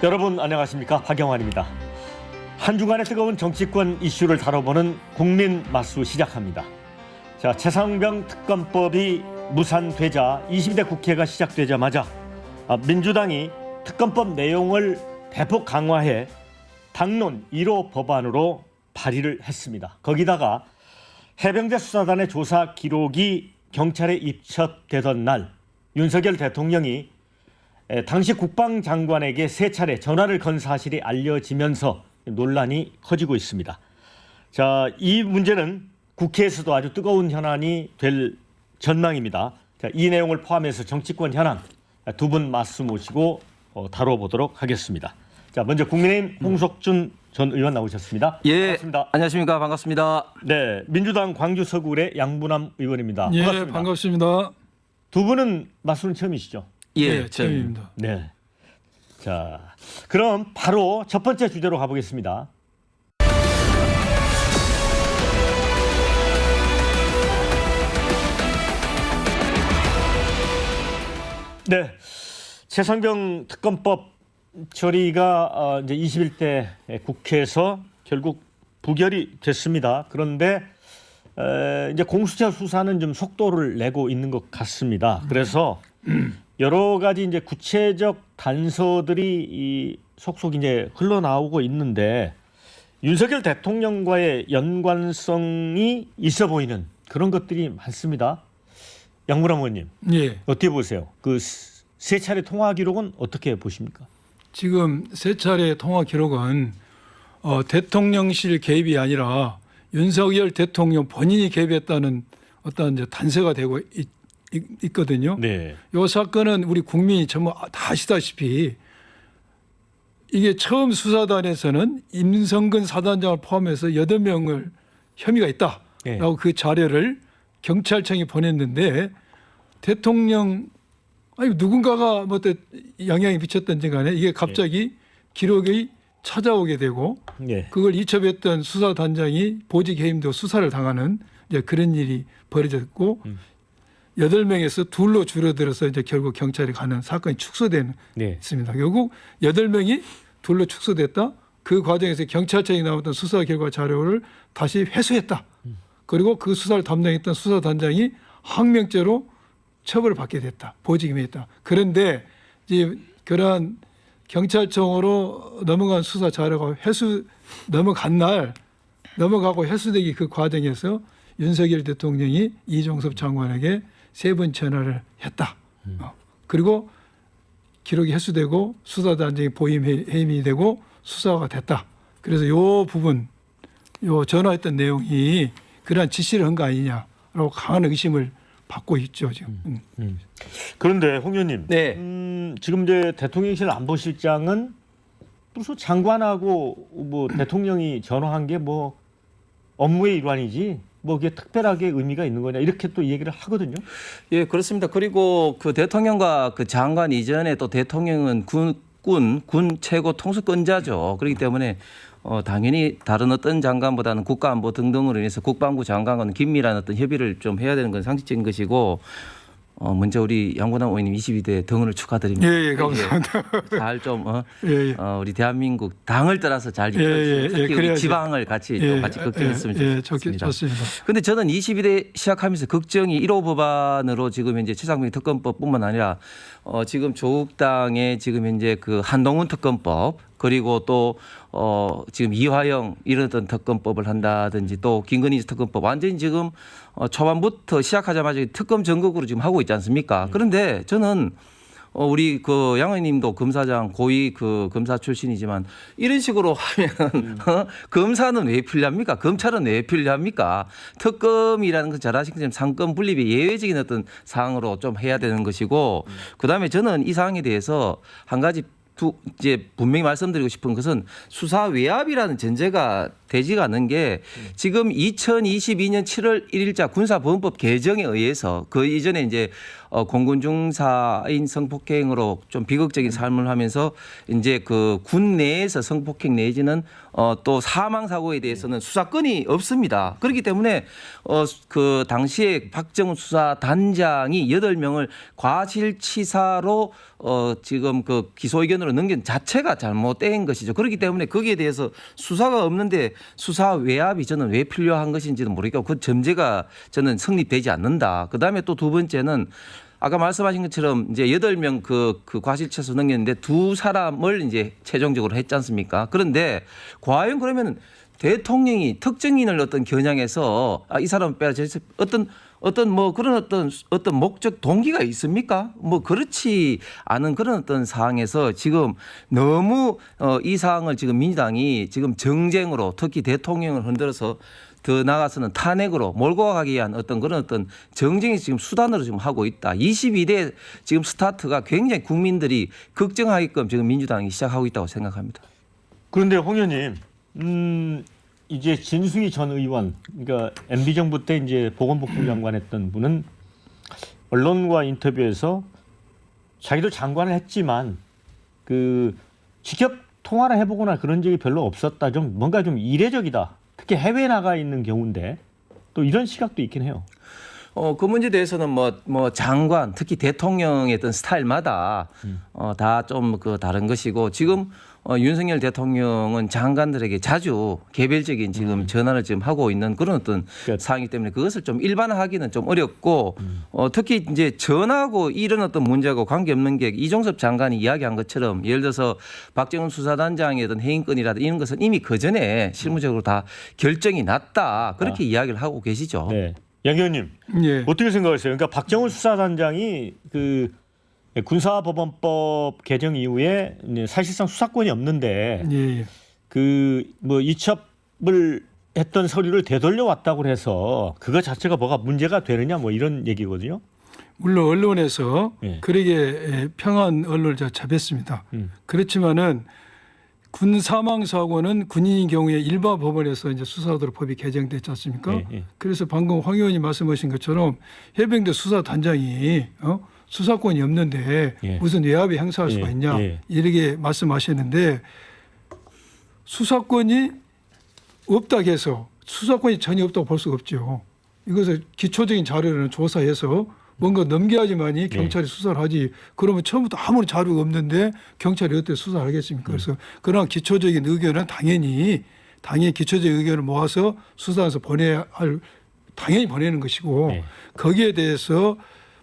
여러분 안녕하십니까, 박영환입니다. 한 주간의 뜨거운 정치권 이슈를 다뤄보는 국민 맞수 시작합니다. 자, 최상병 특검법이 무산되자 22대 국회가 시작되자마자 민주당이 특검법 내용을 대폭 강화해 당론 1호 법안으로 발의를 했습니다. 거기다가 해병대 수사단의 조사 기록이 경찰에 입첩되던 날 윤석열 대통령이 당시 국방장관에게 3차례 전화를 건 사실이 알려지면서 논란이 커지고 있습니다. 자, 이 문제는 국회에서도 아주 뜨거운 현안이 될 전망입니다. 자, 이 내용을 포함해서 정치권 현안 두 분 말씀 모시고 다뤄보도록 하겠습니다. 자, 먼저 국민의힘 홍석준 전 의원 나오셨습니다. 예, 반갑습니다. 안녕하십니까, 반갑습니다. 네, 민주당 광주 서구의 양부남 의원입니다. 예, 반갑습니다. 반갑습니다. 두 분은 말씀은 처음이시죠? 예, 처음입니다. 네. 자, 그럼 바로 첫 번째 주제로 가보겠습니다. 네, 최상병 특검법 처리가 이제 21대 국회에서 결국 부결이 됐습니다. 그런데 이제 공수처 수사는 좀 속도를 내고 있는 것 같습니다. 그래서 여러 가지 이제 구체적 단서들이 이 속속 이제 흘러나오고 있는데 윤석열 대통령과의 연관성이 있어 보이는 그런 것들이 많습니다. 양부남 의원님, 예, 어떻게 보세요? 그 3차례 통화 기록은 어떻게 보십니까? 지금 3차례 통화 기록은 대통령실 개입이 아니라 윤석열 대통령 본인이 개입했다는 어떤 이제 단서가 되고 있거든요. 네. 이 사건은 우리 국민이 전부 다 아시다시피 이게 처음 수사단에서는 임성근 사단장을 포함해서 8명을 혐의가 있다라고 네. 그 자료를 경찰청에 보냈는데 대통령 아니 누군가가 뭐 영향이 미쳤던지 간에 이게 갑자기 기록이 찾아오게 되고 네. 그걸 이첩했던 수사단장이 보직 해임되고 수사를 당하는 이제 그런 일이 벌어졌고 8명에서 2로 줄어들어서 이제 결국 경찰에 가는 사건이 축소되는 네. 있습니다. 결국 8명이 2로 축소됐다. 그 과정에서 경찰청에 나왔던 수사 결과 자료를 다시 회수했다. 그리고 그 수사를 담당했던 수사단장이 항명죄로 처벌을 받게 됐다. 보직임했다. 그런데 이제 그러한 경찰청으로 넘어간 수사 자료가 넘어가고 회수되기 그 과정에서 윤석열 대통령이 이종섭 장관에게 3번 전화를 했다. 그리고 기록이 회수되고 수사단장이 보임해임이 되고 수사가 됐다. 그래서 요 부분, 요 전화했던 내용이 그러한 지시를 한 거 아니냐라고 강한 의심을 받고 있죠 지금. 그런데 홍 의원님, 네. 지금 이제 대통령실 안보실장은 무슨 장관하고 뭐 대통령이 전화한 게 뭐 업무의 일환이지 뭐 그게 특별하게 의미가 있는 거냐 이렇게 또 얘기를 하거든요. 예, 그렇습니다. 그리고 그 대통령과 그 장관 이전에 또 대통령은 군 최고 통수권자죠. 그렇기 때문에 당연히 다른 어떤 장관보다는 국가안보 등등으로 인해서 국방부 장관과는 긴밀한 어떤 협의를 좀 해야 되는 건 상식적인 것이고 먼저 우리 양부남 의원님 22대 등원을 축하드립니다. 예, 감사합니다. 잘 좀 예. 우리 대한민국 당을 떠나서 잘 이끌어주시고 특히 우리 그래야죠. 지방을 같이 또 같이 걱정했으면 좋겠습니다. 좋습니다. 근데 저는 22대 시작하면서 걱정이 1호 법안으로 지금 현재 최상병 특검법뿐만 아니라 지금 조국당의 지금 현재 그 한동훈 특검법 그리고 또 지금 이화영 이런 어떤 특검법을 한다든지 또 김건희 특검법 완전히 지금 초반부터 시작하자마자 특검 전국으로 지금 하고 있지 않습니까? 그런데 저는 우리 그 양 의원님도 검사장 고위 그 검사 출신이지만 이런 식으로 하면 검사는 왜 필요합니까? 검찰은 왜 필요합니까? 특검이라는 건 잘 아시는 것처럼 상권 분립의 예외적인 어떤 사항으로 좀 해야 되는 것이고 그다음에 저는 이 사항에 대해서 한 가지 이제 분명히 말씀드리고 싶은 것은 수사 외압이라는 전제가 되지가 않는 게 지금 2022년 7월 1일자 군사보안법 개정에 의해서 그 이전에 이제 공군 중사인 성폭행으로 좀 비극적인 삶을 하면서 이제 그 군 내에서 성폭행 내지는 또 사망 사고에 대해서는 수사권이 없습니다. 그렇기 때문에 그 당시에 박정훈 수사단장이 8명을 과실치사로 지금 그 기소 의견으로 넘긴 자체가 잘못된 것이죠. 그렇기 때문에 거기에 대해서 수사가 없는데 수사 외압이 저는 왜 필요한 것인지는 모르겠고 그 전제가 저는 성립되지 않는다. 그다음에 또 두 번째는 아까 말씀하신 것처럼 이제 8명 그 과실치사 넘겼는데 2사람을 이제 최종적으로 했지 않습니까? 그런데 과연 그러면 대통령이 특정인을 어떤 겨냥해서 이 사람 빼라 어떤 뭐 그런 어떤 목적 동기가 있습니까? 뭐 그렇지 않은 그런 어떤 상황에서 지금 너무 이 사항을 지금 민주당이 지금 정쟁으로 특히 대통령을 흔들어서 더 나아가서는 탄핵으로 몰고 가기 위한 어떤 그런 어떤 정쟁이 지금 수단으로 지금 하고 있다. 22대 지금 스타트가 굉장히 국민들이 걱정하게끔 지금 민주당이 시작하고 있다고 생각합니다. 그런데 홍 의원님, 이제 진승희 전 의원, 그러니까 MB 정부 때 이제 보건복지부 장관했던 분은 언론과 인터뷰에서 자기도 장관을 했지만 그 직접 통화를 해보거나 그런 적이 별로 없었다. 좀 뭔가 좀 이례적이다. 특히 해외에 나가 있는 경우인데 또 이런 시각도 있긴 해요. 그 문제에 대해서는 뭐 장관 특히 대통령의 어떤 스타일마다 다 좀 그 다른 것이고 지금 윤석열 대통령은 장관들에게 자주 개별적인 지금 전화를 지금 하고 있는 그런 어떤 상황이기 때문에 그것을 좀 일반화하기는 좀 어렵고 특히 이제 전하고 이런 어떤 문제하고 관계없는 게 이종섭 장관이 이야기한 것처럼 예를 들어서 박정훈 수사단장의 어떤 해임권이라든지 이런 것은 이미 그 전에 실무적으로 다 결정이 났다 그렇게 이야기를 하고 계시죠. 네. 양 의원님 예. 어떻게 생각하세요? 그러니까 박정훈 수사단장이 그 군사법원법 개정 이후에 사실상 수사권이 없는데 예. 그 뭐 이첩을 했던 서류를 되돌려 왔다고 해서 그거 자체가 뭐가 문제가 되느냐 뭐 이런 얘기거든요. 물론 언론에서 예. 그러게 평한 언론을 잡았습니다. 그렇지만은 군 사망 사고는 군인인 경우에 일반 법원에서 이제 수사하도록 법이 개정됐지 않습니까? 예, 예. 그래서 방금 황 의원이 말씀하신 것처럼 해병대 수사단장이 수사권이 없는데 예. 무슨 외압이 행사할 수가 예, 있냐 예. 이렇게 말씀하셨는데 수사권이 없다 해서 수사권이 전혀 없다고 볼 수가 없죠. 이것을 기초적인 자료를 조사해서 뭔가 넘겨야지만이 경찰이 수사를 하지. 그러면 처음부터 아무런 자료가 없는데 경찰이 어떻게 수사를 하겠습니까? 그래서 그런 기초적인 의견은 당연히 기초적인 의견을 모아서 수사해서 보내야 할 당연히 보내는 것이고 네. 거기에 대해서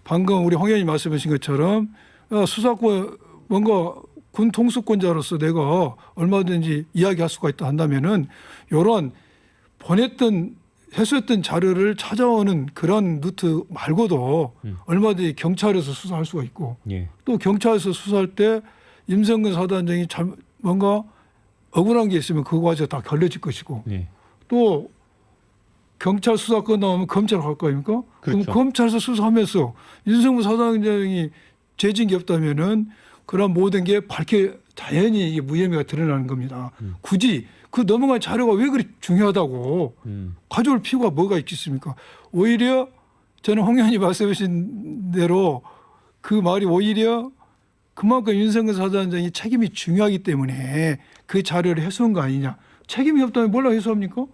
방금 우리 홍 의원이 말씀하신 것처럼 수사권 뭔가 군 통수권자로서 내가 얼마든지 이야기할 수가 있다 한다면은 이런 해소했던 자료를 찾아오는 그런 루트 말고도 얼마든지 경찰에서 수사할 수가 있고 예. 또 경찰에서 수사할 때 임성근 사단장이 뭔가 억울한 게 있으면 그거 가지고 다 결려질 것이고 예. 또 경찰 수사 끝나면 검찰 갈 거 아닙니까? 그렇죠. 그럼 검찰에서 수사하면서 임성근 사단장이 죄진 게 없다면은 그런 모든 게 자연히 이게 무혐의가 드러나는 겁니다. 굳이 그 넘어간 자료가 왜 그리 중요하다고 가져올 필요가 뭐가 있겠습니까? 오히려 저는 홍 의원이 말씀하신 대로 그 말이 오히려 그만큼 윤석열 사단장이 책임이 중요하기 때문에 그 자료를 해소한 거 아니냐. 책임이 없다면 뭘로 해소합니까?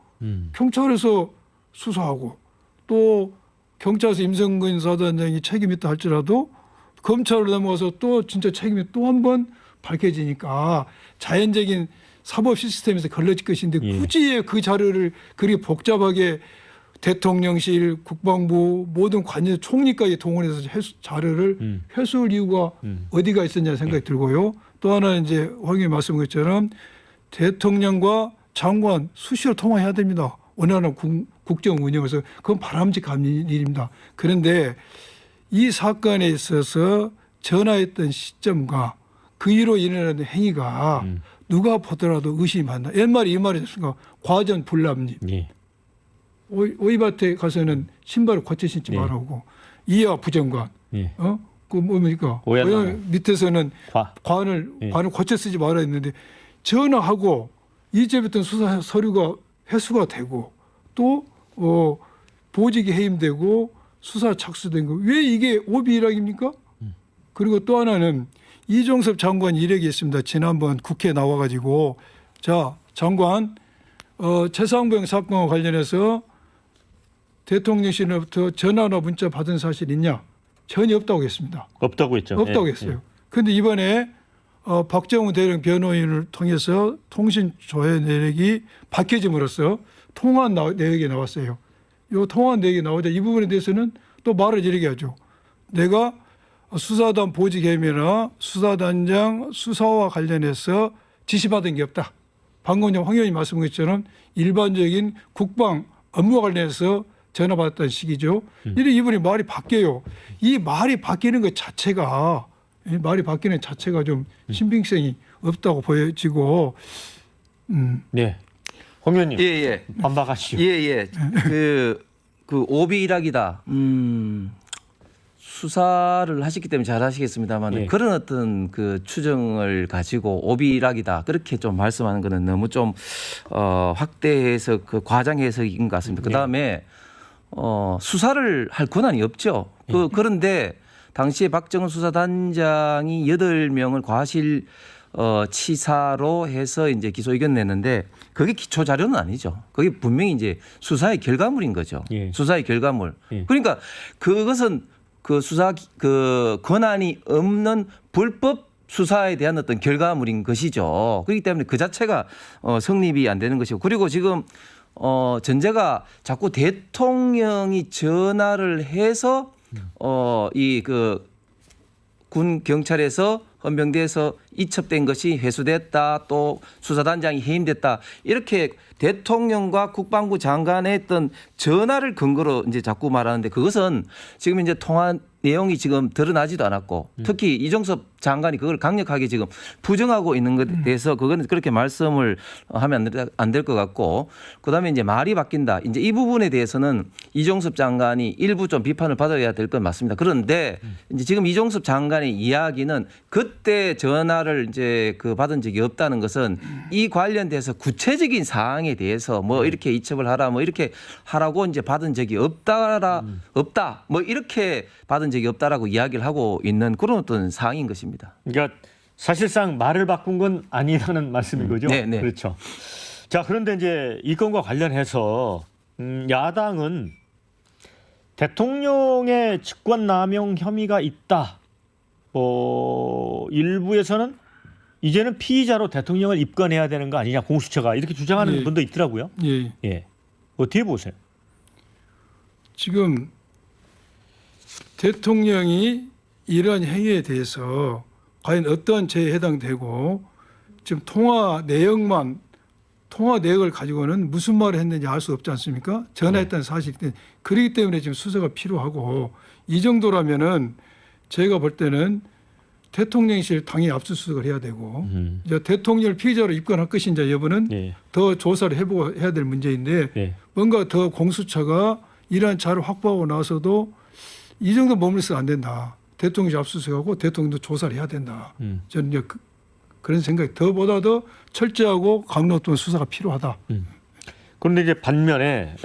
경찰에서 수사하고 또 경찰에서 임성근 사단장이 책임 있다 할지라도 검찰로 넘어가서 또 진짜 책임이 또 한 번 밝혀지니까 자연적인 사법 시스템에서 걸러질 것인데 굳이 그 자료를 그리 복잡하게 대통령실, 국방부 모든 관련 총리까지 동원해서 자료를 회수할 이유가 어디가 있었냐 생각이 들고요. 또 하나 이제 황 의원이 말씀한 것처럼 대통령과 장관 수시로 통화해야 됩니다. 원활한 국정 운영에서 그건 바람직한 일입니다. 그런데 이 사건에 있어서 전화했던 시점과 그 이로 일어나는 행위가 누가 보더라도 의심이 많다. 옛말에 이 말이 있습니까? 과전 불납립. 예. 오이밭에 가서는 신발을 고쳐 신지 말라고. 이하 부정관. 예. 그 뭡니까? 오해하는 밑에서는 관을 고쳐 쓰지 말아야 했는데 전화하고 이제부터 수사 서류가 회수가 되고 또 보직이 해임되고 수사 착수된 거 왜 이게 오비 일학입니까? 그리고 또 하나는 이종섭 장관 이력이 있습니다. 지난번 국회에 나와가지고 자 장관 최상병 사건과 관련해서 대통령실로부터 전화나 문자 받은 사실 있냐? 전혀 없다고 했습니다. 없다고 했죠. 없다고 예, 했어요. 그런데 이번에 박정우 대령 변호인을 통해서 통신 조회 내역이 밝혀짐으로써 통화 내역이 나왔어요. 이 통화 내역이 나오자 이 부분에 대해서는 또 말을 이르게 하죠. 내가 수사단 보직 혐의나 수사단장 수사와 관련해서 지시받은 게 없다. 방금 황 의원이 말씀한 것처럼 일반적인 국방 업무와 관련해서 전화받았다는 식이죠. 이래 이분이 말이 바뀌어요. 이 말이 바뀌는 것 자체가 좀 신빙성이 없다고 보여지고. 네. 홍 의원님 예. 반박하시죠. 예. 그 오비 일학이다. 수사를 하셨기 때문에 잘 하시겠습니다만 예. 그런 어떤 그 추정을 가지고 오비 일학이다 그렇게 좀 말씀하는 거는 너무 좀 확대해서 그 과장 해석인 것 같습니다. 그 다음에 수사를 할 권한이 없죠. 그런데 당시에 박정훈 수사단장이 8명을 과실 치사로 해서 이제 기소 의견 냈는데 그게 기초 자료는 아니죠. 그게 분명히 이제 수사의 결과물인 거죠. 예. 수사의 결과물. 예. 그러니까 그것은 그 수사 그 권한이 없는 불법 수사에 대한 어떤 결과물인 것이죠. 그렇기 때문에 그 자체가 성립이 안 되는 것이고 그리고 지금 전제가 자꾸 대통령이 전화를 해서 이 그 군 경찰에서 헌병대에서 이첩된 것이 회수됐다 또 수사단장이 해임됐다 이렇게 대통령과 국방부 장관의 어떤 전화를 근거로 이제 자꾸 말하는데 그것은 지금 이제 통화 내용이 지금 드러나지도 않았고 특히 이종섭 장관이 그걸 강력하게 지금 부정하고 있는 것에 대해서 그거는 그렇게 말씀을 하면 안 될 것 같고 그다음에 이제 말이 바뀐다. 이제 이 부분에 대해서는 이종섭 장관이 일부 좀 비판을 받아야 될 건 맞습니다. 그런데 이제 지금 이종섭 장관의 이야기는 그때 전화를 이제 그 받은 적이 없다는 것은 이 관련돼서 구체적인 사항에 대해서 뭐 이렇게 이첩을 하라 뭐 이렇게 하라고 이제 받은 적이 없다 뭐 이렇게 받은 적이 없다라고 이야기를 하고 있는 그런 어떤 사항인 것입니다. 그러니까 사실상 말을 바꾼 건 아니라는 말씀인 거죠. 네. 그렇죠. 자, 그런데 이제 이 건과 관련해서 야당은 대통령의 직권남용 혐의가 있다. 일부에서는 이제는 피의자로 대통령을 입건해야 되는 거 아니냐 공수처가 이렇게 주장하는 예. 분도 있더라고요. 예. 어떻게 보세요? 지금 대통령이 이런 행위에 대해서 과연 어떤 죄에 해당되고 지금 통화 내역을 가지고는 무슨 말을 했는지 알 수 없지 않습니까? 전화했다는 사실이 때문에 그렇기 때문에 지금 수사가 필요하고 이 정도라면은 제가 볼 때는 대통령실 당연히 압수수색을 해야 되고 이제 대통령을 피의자로 입건할 것인지 여부는 더 조사를 해보고 해야 될 문제인데 뭔가 더 공수처가 이러한 자료를 확보하고 나서도 이 정도 머물러서 안 된다. 대통령이 압수수색하고 대통령도 조사를 해야 된다. 저는 이제 그런 생각이 보다 더 철저하고 강도 높은 수사가 필요하다. 그런데 이제 반면에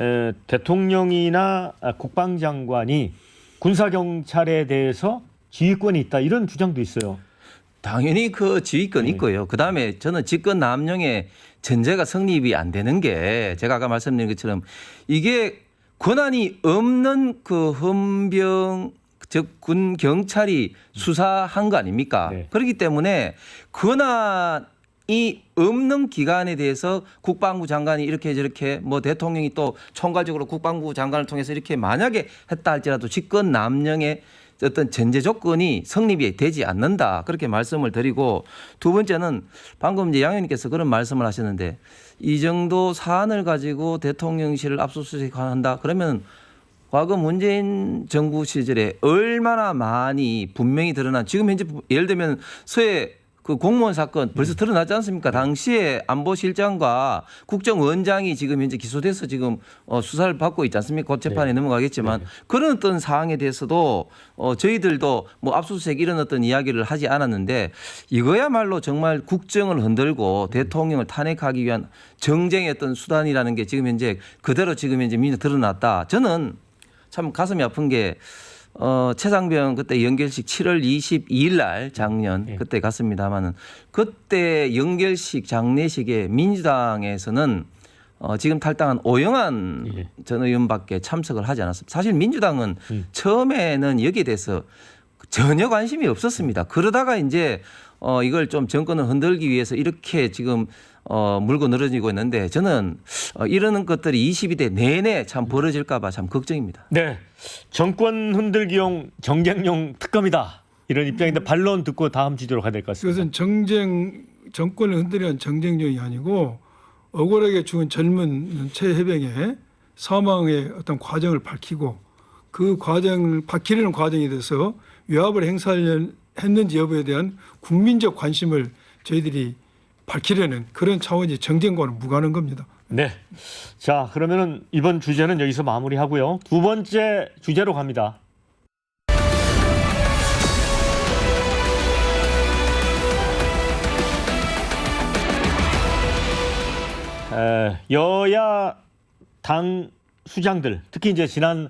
대통령이나 국방장관이 군사경찰에 대해서 지휘권이 있다 이런 주장도 있어요. 당연히 그 지휘권 있고요. 그다음에 저는 직권 남용의 전제가 성립이 안 되는 게 제가 아까 말씀드린 것처럼 이게 권한이 없는 그 헌병 즉 군 경찰이 수사한 거 아닙니까? 네. 그렇기 때문에 권한이 없는 기관에 대해서 국방부 장관이 이렇게 저렇게 뭐 대통령이 또 총괄적으로 국방부 장관을 통해서 이렇게 만약에 했다 할지라도 직권 남용의 어떤 전제 조건이 성립이 되지 않는다. 그렇게 말씀을 드리고 두 번째는 방금 이제 양 의원님께서 그런 말씀을 하셨는데 이 정도 사안을 가지고 대통령실을 압수수색한다. 그러면 과거 문재인 정부 시절에 얼마나 많이 분명히 드러난 지금 현재 예를 들면 서해 그 공무원 사건 벌써 드러나지 않습니까? 당시에 안보실장과 국정원장이 지금 현재 기소돼서 지금 수사를 받고 있지 않습니까? 곧 재판에 넘어가겠지만 그런 어떤 사항에 대해서도 저희들도 뭐 압수수색 이런 어떤 이야기를 하지 않았는데 이거야말로 정말 국정을 흔들고 대통령을 탄핵하기 위한 정쟁의 어떤 수단이라는 게 지금 현재 그대로 지금 현재 민주 드러났다. 저는 참 가슴이 아픈 게 최상병 그때 연결식 7월 22일 날 작년 예. 그때 갔습니다마는 그때 연결식 장례식에 민주당에서는 지금 탈당한 오영환 예. 전 의원밖에 참석을 하지 않았습니다. 사실 민주당은 처음에는 여기에 대해서 전혀 관심이 없었습니다. 그러다가 이제 이걸 좀 정권을 흔들기 위해서 이렇게 지금 물고 늘어지고 있는데 저는 이러는 것들이 22대 내내 참 벌어질까 봐 참 걱정입니다. 네, 정권 흔들기용 정쟁용 특검이다 이런 입장인데 반론 듣고 다음 주제로 가야 될 것 같습니다. 그것은 정권을 흔들려는 정쟁용이 아니고 억울하게 죽은 젊은 최혜병의 사망의 어떤 과정을 밝히고 그 과정을 밝히려는 과정에 대해서 위압을 행사했는지 여부에 대한 국민적 관심을 저희들이 밝히려는 그런 차원이 정쟁과는 무관한 겁니다. 네, 자 그러면은 이번 주제는 여기서 마무리하고요. 두 번째 주제로 갑니다. 여야 당 수장들, 특히 이제 지난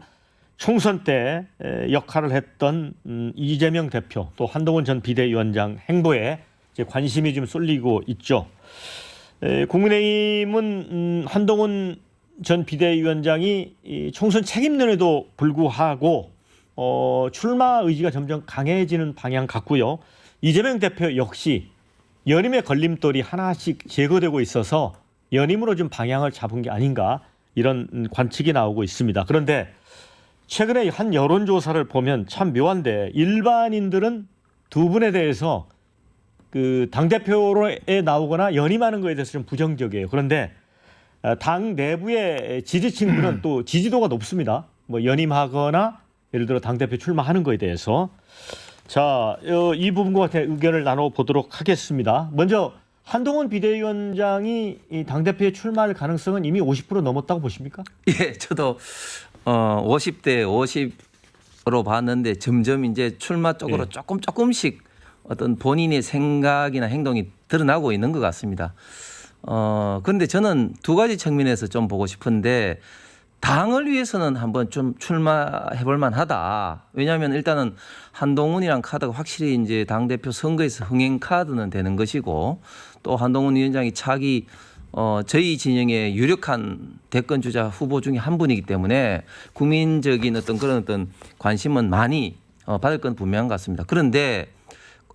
총선 때 역할을 했던 이재명 대표 또 한동훈 전 비대위원장 행보에 이제 관심이 좀 쏠리고 있죠. 국민의힘은 한동훈 전 비대위원장이 이 총선 책임론에도 불구하고 출마 의지가 점점 강해지는 방향 같고요. 이재명 대표 역시 연임의 걸림돌이 하나씩 제거되고 있어서 연임으로 좀 방향을 잡은 게 아닌가 이런 관측이 나오고 있습니다. 그런데 최근에 한 여론조사를 보면 참 묘한데 일반인들은 두 분에 대해서 그 당대표에 나오거나 연임하는 거에 대해서 좀 부정적이에요. 그런데 당 내부의 지지층들은 또 지지도가 높습니다. 뭐 연임하거나 예를 들어 당대표 출마하는 거에 대해서. 자, 이 부분과 의견을 나눠보도록 하겠습니다. 먼저 한동훈 비대위원장이 이 당대표에 출마할 가능성은 이미 50% 넘었다고 보십니까? 예, 저도 50대 50으로 봤는데 점점 이제 출마 쪽으로 예. 조금씩 어떤 본인의 생각이나 행동이 드러나고 있는 것 같습니다. 그런데 저는 두 가지 측면에서 좀 보고 싶은데 당을 위해서는 한번 좀 출마해 볼 만하다. 왜냐하면 일단은 한동훈이란 카드가 확실히 이제 당대표 선거에서 흥행 카드는 되는 것이고 또 한동훈 위원장이 차기 저희 진영의 유력한 대권 주자 후보 중에 한 분이기 때문에 국민적인 어떤 그런 어떤 관심은 많이 받을 건 분명한 것 같습니다. 그런데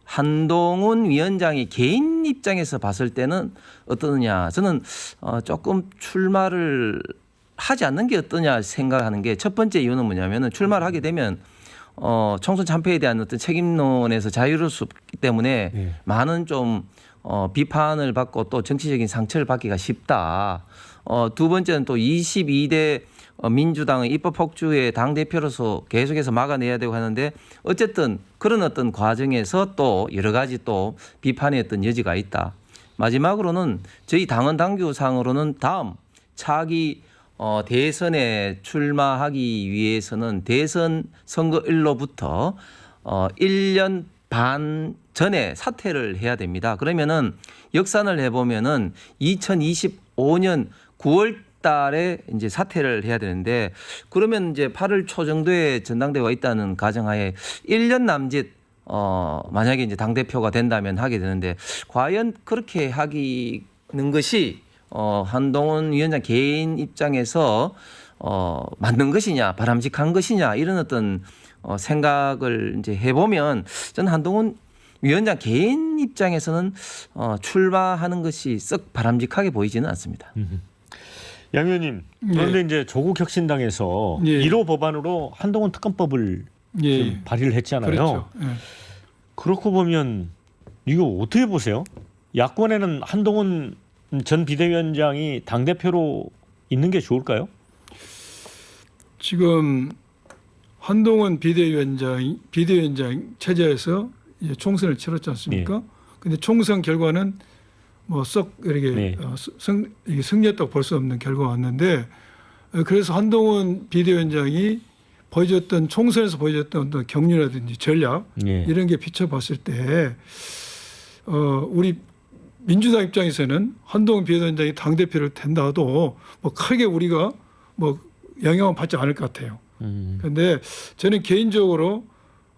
한동훈 위원장이 개인 입장에서 봤을 때는 어떠느냐. 저는 조금 출마를 하지 않는 게 어떠냐 생각하는 게 첫 번째 이유는 뭐냐면은 출마를 하게 되면 총선 참패에 대한 어떤 책임론에서 자유로울 수 없기 때문에 네. 많은 좀 비판을 받고 또 정치적인 상처를 받기가 쉽다. 두 번째는 또 22대 민주당의 입법 폭주의 당대표로서 계속해서 막아내야 되고 하는데 어쨌든 그런 어떤 과정에서 또 여러 가지 또 비판의 어떤 여지가 있다. 마지막으로는 저희 당헌 당규상으로는 다음 차기 대선에 출마하기 위해서는 대선 선거일로부터 1년 반 전에 사퇴를 해야 됩니다. 그러면은 역산을 해보면은 2025년 9월 달에 이제 사퇴를 해야 되는데 그러면 이제 8월 초 정도에 전당대회가 있다는 가정하에 1년 남짓 만약에 이제 당대표가 된다면 하게 되는데 과연 그렇게 하기는 것이 한동훈 위원장 개인 입장에서 맞는 것이냐 바람직한 것이냐 이런 어떤 생각을 이제 해보면 저는 한동훈 위원장 개인 입장에서는 출마하는 것이 썩 바람직하게 보이지는 않습니다. 양 의원님, 그런데 이제 조국 혁신당에서 예. 1호 법안으로 한동훈 특검법을 예. 지금 발의를 했잖아요. 그렇죠. 예. 그렇고 보면 이거 어떻게 보세요? 야권에는 한동훈 전 비대위원장이 당대표로 있는 게 좋을까요? 지금 한동훈 비대위원장 체제에서 이제 총선을 치렀지 않습니까? 근데 총선 결과는 뭐 썩 이렇게 네. 승리했다고 볼 수 없는 결과가 왔는데 그래서 한동훈 비대위원장이 보여줬던 총선에서 보여줬던 어떤 경륜이라든지 전략 예. 이런 게 비춰봤을 때 우리 민주당 입장에서는 한동훈 비대위원장이 당대표를 된다도 뭐 크게 우리가 뭐 영향을 받지 않을 것 같아요. 그런데 저는 개인적으로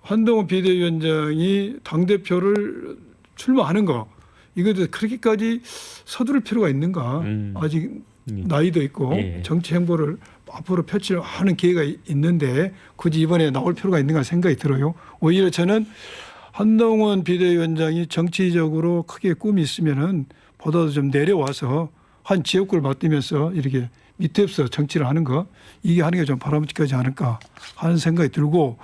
한동훈 비대위원장이 당대표를 출마하는 거 이것도 그렇게까지 서두를 필요가 있는가. 아직 나이도 있고 예. 정치 행보를 앞으로 펼치려는 기회가 있는데 굳이 이번에 나올 필요가 있는가 생각이 들어요. 오히려 저는 한동훈 비대위원장이 정치적으로 크게 꿈이 있으면은 보다도 좀 내려와서 한 지역구를 맡으면서 이렇게 밑에서 정치를 하는 거 이게 하는 게 좀 바람직하지 않을까 하는 생각이 들고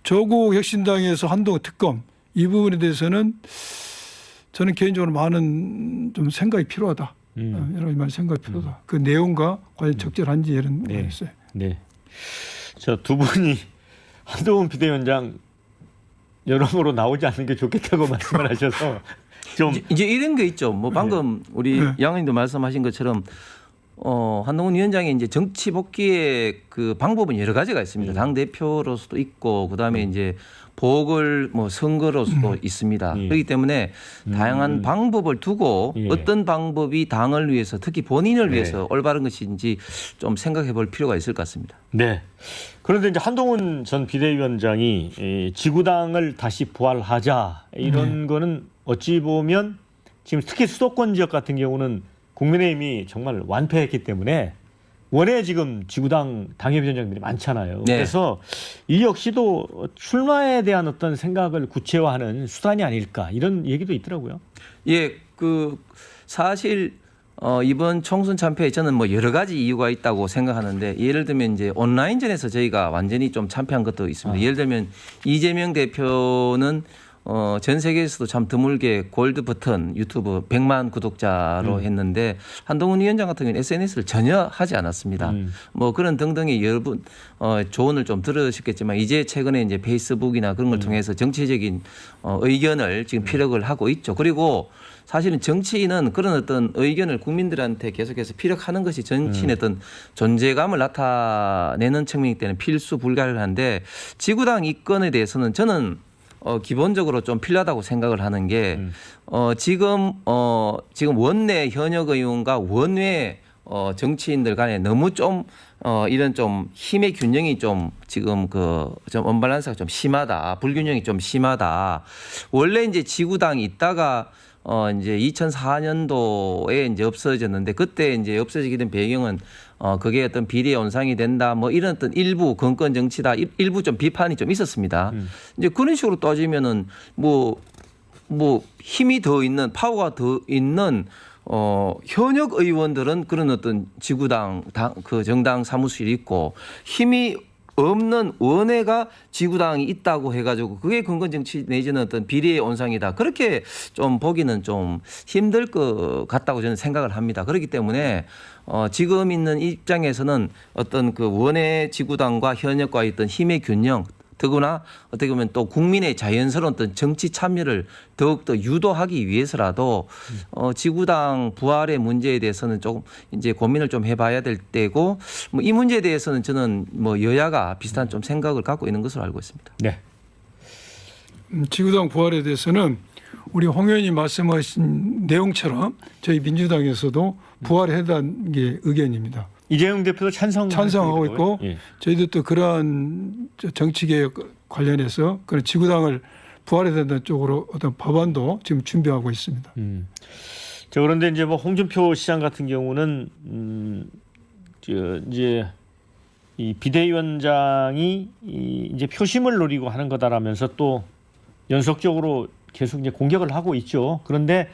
조국 혁신당에서 한동훈 특검 이 부분에 대해서는 저는 개인적으로 많은 좀 생각이 필요하다. 여러 가지 많은 생각이 필요하다. 그 내용과 과연 적절한지 이런 네. 부분이 있어요. 네. 저 두 분이 한동훈 비대위원장 여러모로 나오지 않는 게 좋겠다고 말씀을 하셔서 좀 이제 이런 게 있죠. 뭐 방금 우리 네. 양 의원님도 말씀하신 것처럼 한동훈 위원장의 이제 정치 복귀의 그 방법은 여러 가지가 있습니다. 당 대표로서도 있고 그다음에 이제 보궐 뭐 선거로서도 있습니다. 그렇기 때문에 다양한 방법을 두고 예. 어떤 방법이 당을 위해서 특히 본인을 네. 위해서 올바른 것인지 좀 생각해 볼 필요가 있을 것 같습니다. 네. 그런데 이제 한동훈 전 비대위원장이 지구당을 다시 부활하자 이런 거는 어찌 보면 지금 특히 수도권 지역 같은 경우는 국민의힘이 정말 완패했기 때문에 원외 지금 지구당 당협위원장들이 많잖아요. 네. 그래서 이 역시도 출마에 대한 어떤 생각을 구체화하는 수단이 아닐까 이런 얘기도 있더라고요. 예, 그 사실 이번 총선 참패에 저는 뭐 여러 가지 이유가 있다고 생각하는데 예를 들면 이제 온라인전에서 저희가 완전히 좀 참패한 것도 있습니다. 예를 들면 이재명 대표는 전 세계에서도 참 드물게 골드 버튼 유튜브 100만 구독자로 했는데 한동훈 위원장 같은 경우는 SNS를 전혀 하지 않았습니다. 뭐 그런 등등의 여러분 조언을 좀 들으셨겠지만 이제 최근에 이제 페이스북이나 그런 걸 통해서 정치적인 의견을 지금 피력을 하고 있죠. 그리고 사실은 정치인은 그런 어떤 의견을 국민들한테 계속해서 피력하는 것이 정치인의 어떤 존재감을 나타내는 측면이기 때문에 필수 불가결한데 지구당 이권에 대해서는 저는 기본적으로 좀 필요하다고 생각을 하는 게 지금 원내 현역 의원과 원외 정치인들 간에 너무 좀 이런 좀 힘의 균형이 좀 지금 좀 언밸런스가 좀 심하다. 불균형이 좀 심하다. 원래 이제 지구당이 있다가 이제 2004년도에 이제 없어졌는데 그때 이제 없어지게 된 배경은 그게 어떤 비리의 온상이 된다 뭐 이런 어떤 일부 건건 정치다 일부 좀 비판이 좀 있었습니다. 이제 그런 식으로 따지면은 뭐 힘이 더 있는 파워가 더 있는 현역 의원들은 그런 어떤 지구당 그 정당 사무실이 있고 힘이 없는 원외가 지구당이 있다고 해가지고 그게 근건 정치 내지는 어떤 비리의 온상이다. 그렇게 좀 보기는 좀 힘들 것 같다고 저는 생각을 합니다. 그렇기 때문에 지금 있는 입장에서는 어떤 그 원외 지구당과 현역과 있던 힘의 균형 더구나 어떻게 보면 또 국민의 자연스러운 어떤 정치 참여를 더욱더 유도하기 위해서라도 지구당 부활의 문제에 대해서는 조금 이제 고민을 좀 해봐야 될 때고 뭐 이 문제에 대해서는 저는 뭐 여야가 비슷한 좀 생각을 갖고 있는 것으로 알고 있습니다. 네. 지구당 부활에 대해서는 우리 홍 의원님 말씀하신 내용처럼 저희 민주당에서도 부활해달라는 게 의견입니다. 이재용 대표도 찬성하고 있고 예. 저희도 또 그러한 정치개혁 관련해서 그런 지구당을 부활해야 된다는 쪽으로 어떤 법안도 지금 준비하고 있습니다. 저 그런데 이제 뭐 홍준표 시장 같은 경우는 이제 이 비대위원장이 이제 표심을 노리고 하는 거다라면서 또 연속적으로 계속 이제 공격을 하고 있죠. 그런데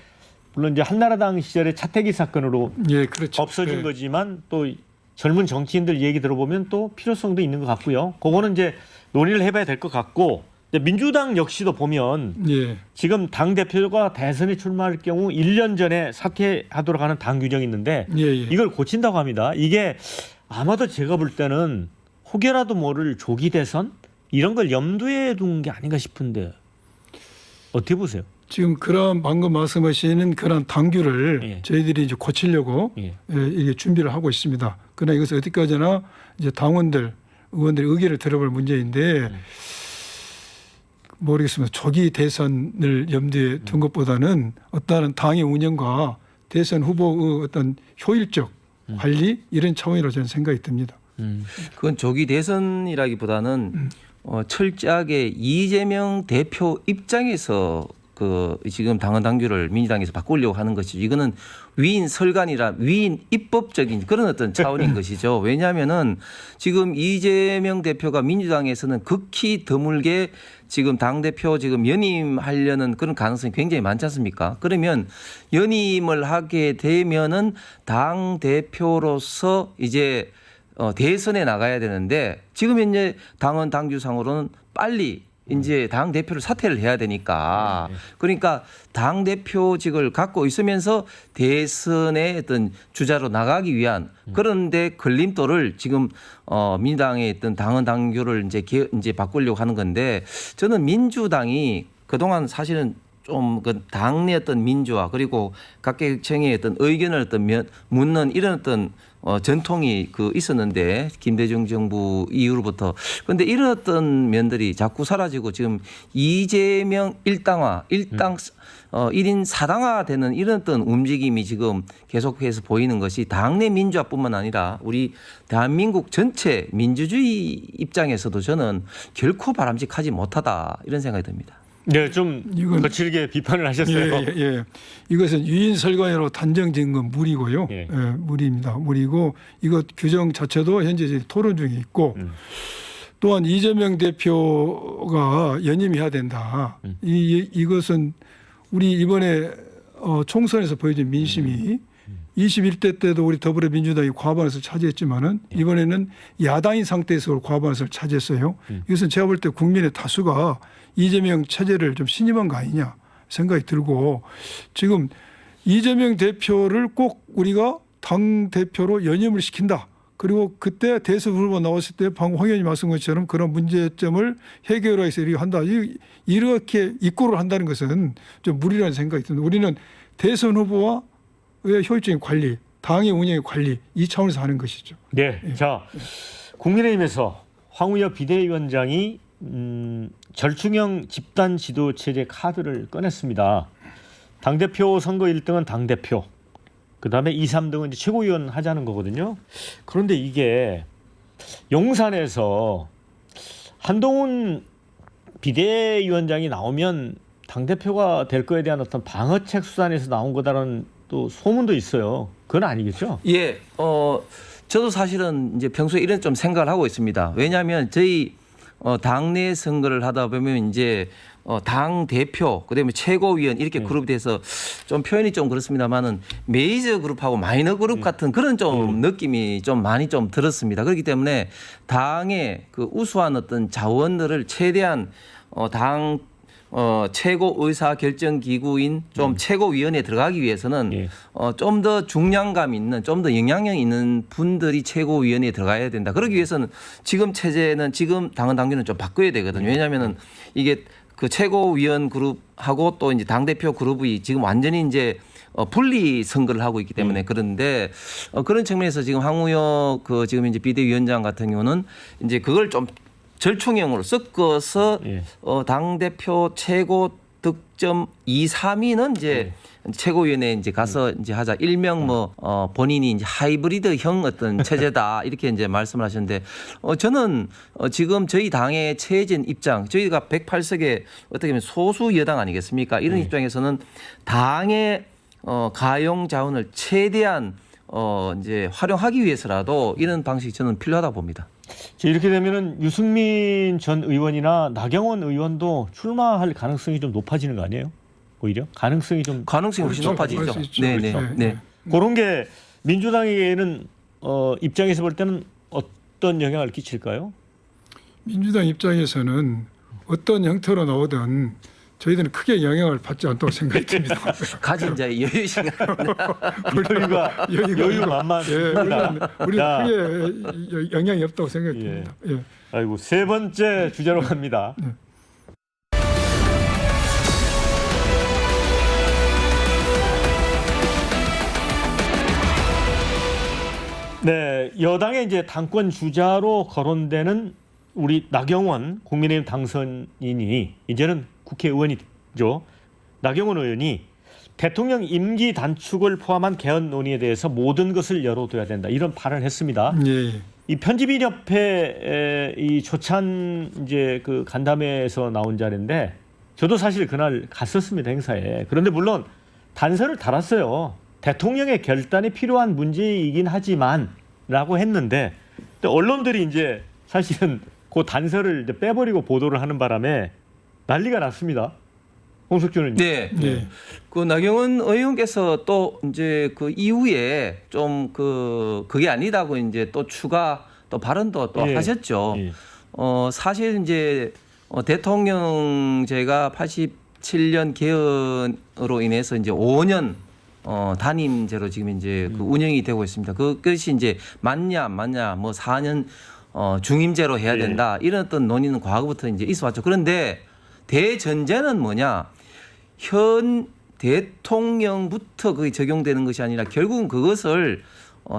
물론 이제 한나라당 시절의 차태기 사건으로 예, 그렇죠. 없어진 네. 거지만 또 젊은 정치인들 얘기 들어보면 또 필요성도 있는 것 같고요. 그거는 이제 논의를 해봐야 될 것 같고 민주당 역시도 보면 예, 지금 당 대표가 대선에 출마할 경우 1년 전에 사퇴하도록 하는 당 규정이 있는데 예, 예. 이걸 고친다고 합니다. 이게 아마도 제가 볼 때는 혹여라도 모를 조기 대선 이런 걸 염두에 둔 게 아닌가 싶은데 어떻게 보세요? 지금 그런 방금 말씀하시는 그런 당규를 예. 저희들이 이제 고치려고 예. 이게 준비를 하고 있습니다. 그러나 이것을 어디까지나 이제 당원들, 의원들의 의견을 들어볼 문제인데 모르겠습니다. 조기 대선을 염두에 둔 것보다는 어떠한 당의 운영과 대선 후보의 어떤 효율적 관리 이런 차원이라고 저는 생각이 듭니다. 그건 조기 대선이라기보다는 철저하게 이재명 대표 입장에서 그 지금 당헌 당규를 민주당에서 바꾸려고 하는 것이죠. 이거는 위인 설관이라 위인 입법적인 그런 어떤 차원인 것이죠. 왜냐하면은 지금 이재명 대표가 민주당에서는 극히 드물게 지금 당 대표 지금 연임하려는 그런 가능성이 굉장히 많지 않습니까? 그러면 연임을 하게 되면은 당 대표로서 이제 대선에 나가야 되는데 지금 현재 당헌 당규상으로는 빨리 이제 당 대표를 사퇴를 해야 되니까 그러니까 당 대표직을 갖고 있으면서 대선의 어떤 주자로 나가기 위한 그런데 걸림돌을 지금 민주당의 어떤 당헌 당규를 이제 바꾸려고 하는 건데 저는 민주당이 그동안 사실은 좀 그 당내 어떤 민주화 그리고 각계층의 어떤 의견을 어떤 묻는 이런 어떤 전통이 그 있었는데 김대중 정부 이후로부터 그런데 이런 어떤 면들이 자꾸 사라지고 지금 이재명 일당화 일당 1인 4당화 되는 이런 어떤 움직임이 지금 계속해서 보이는 것이 당내 민주화뿐만 아니라 우리 대한민국 전체 민주주의 입장에서도 저는 결코 바람직하지 못하다 이런 생각이 듭니다. 네, 좀 이건- 거칠게 비판을 하셨어요. 예. 이것은 유인 설관으로 단정짓는 건 무리고요. 예. 무리입니다. 무리고 이것 규정 자체도 현재 이제 토론 중에 있고 또한 이재명 대표가 연임해야 된다. 이것은 우리 이번에 총선에서 보여준 민심이 21대 때도 우리 더불어민주당이 과반을 차지했지만은 이번에는 야당인 상태에서 과반을 차지했어요. 이것은 제가 볼 때 국민의 다수가 이재명 체제를 좀 신임한 거 아니냐 생각이 들고 지금 이재명 대표를 꼭 우리가 당 대표로 연임을 시킨다. 그리고 그때 대선 후보 나왔을 때 방금 황 의원님 말씀 것처럼 그런 문제점을 해결해서 이렇게 한다. 이렇게 입고를 한다는 것은 좀 무리라는 생각이 듭니다. 우리는 대선 후보와 의 효율적인 관리, 당의 운영의 관리 이 차원에서 하는 것이죠. 네, 자 국민의힘에서 황우여 비대위원장이 절충형 집단 지도 체제 카드를 꺼냈습니다. 당 대표 선거 1등은 당 대표, 그 다음에 2, 3등은 이제 최고위원 하자는 거거든요. 그런데 이게 용산에서 한동훈 비대위원장이 나오면 당 대표가 될 거에 대한 어떤 방어책 수단에서 나온 거다라는 또 소문도 있어요. 그건 아니겠죠? 예, 저도 사실은 이제 평소에 이런 좀 생각을 하고 있습니다. 왜냐하면 저희 당내 선거를 하다 보면 이제 당 대표, 그다음에 최고위원 이렇게 그룹이 돼서 좀 표현이 좀 그렇습니다만은 메이저 그룹하고 마이너 그룹 같은 그런 좀 느낌이 좀 많이 좀 들었습니다. 그렇기 때문에 당의 그 우수한 어떤 자원들을 최대한 당 최고 의사 결정 기구인 좀 최고위원회에 들어가기 위해서는 좀 더 중량감 있는 좀 더 영향력 있는 분들이 최고위원회에 들어가야 된다. 그러기 위해서는 지금 체제는 지금 당헌 당규는 좀 바꿔야 되거든요. 왜냐하면은 이게 그 최고위원 그룹하고 또 이제 당 대표 그룹이 지금 완전히 이제 분리 선거를 하고 있기 때문에 그런데 그런 측면에서 지금 황우여 그 지금 이제 비대위원장 같은 경우는 이제 그걸 좀 절충형으로 섞어서 당 대표 최고 득점 2, 3위는 이제 최고위원회에 이제 가서 이제 하자. 일명 본인이 이제 하이브리드형 어떤 체제다 이렇게 이제 말씀을 하셨는데 저는 지금 저희 당의 처해진 입장, 저희가 108석의 어떻게 보면 소수 여당 아니겠습니까? 이런 입장에서는 당의 가용 자원을 최대한 이제 활용하기 위해서라도 이런 방식이 저는 필요하다 봅니다. 이렇게 되면은 유승민 전 의원이나 나경원 의원도 출마할 가능성이 좀 높아지는 거 아니에요? 오히려 가능성이 좀 가능성이 훨씬 그렇죠. 높아지죠. 그럴 수 있죠. 네네. 그렇죠. 네. 그런 게 민주당에게는 입장에서 볼 때는 어떤 영향을 끼칠까요? 민주당 입장에서는 어떤 형태로 나오든 저희들은 크게 영향을 받지 않다고 생각이 듭니다. 가진 자의 여유 시간. 여유 만만. 우리는 크게 영향이 없다고 생각이 듭니다. 예. 아이고 세 번째 주제로 갑니다. 네, 여당의 이제 당권 주자로 거론되는 우리 나경원 국민의힘 당선인이 이제는 국회의원이죠. 나경원 의원이 대통령 임기 단축을 포함한 개헌 논의에 대해서 모든 것을 열어둬야 된다. 이런 발언을 했습니다. 예. 이 편집인 협회 이 조찬 이제 그 간담회에서 나온 자리인데 저도 사실 그날 갔었습니다, 행사에. 그런데 물론 단서를 달았어요. 대통령의 결단이 필요한 문제이긴 하지만라고 했는데 또 언론들이 이제 사실은 그 단서를 이제 빼버리고 보도를 하는 바람에 난리가 났습니다. 홍석준은 네. 네. 그 나경원 의원께서 또 이제 그 이후에 좀 그게 아니다고 이제 또 추가 또 발언도 또 예. 하셨죠. 예. 사실 이제 대통령제가 87년 개헌으로 인해서 이제 5년 단임제로 지금 이제 그 운영이 되고 있습니다. 그것이 이제 맞냐 안 맞냐 뭐 4년 중임제로 해야 된다 이런 어떤 논의는 과거부터 이제 있어왔죠. 그런데 대전제는 뭐냐? 현 대통령부터 그게 적용되는 것이 아니라 결국은 그것을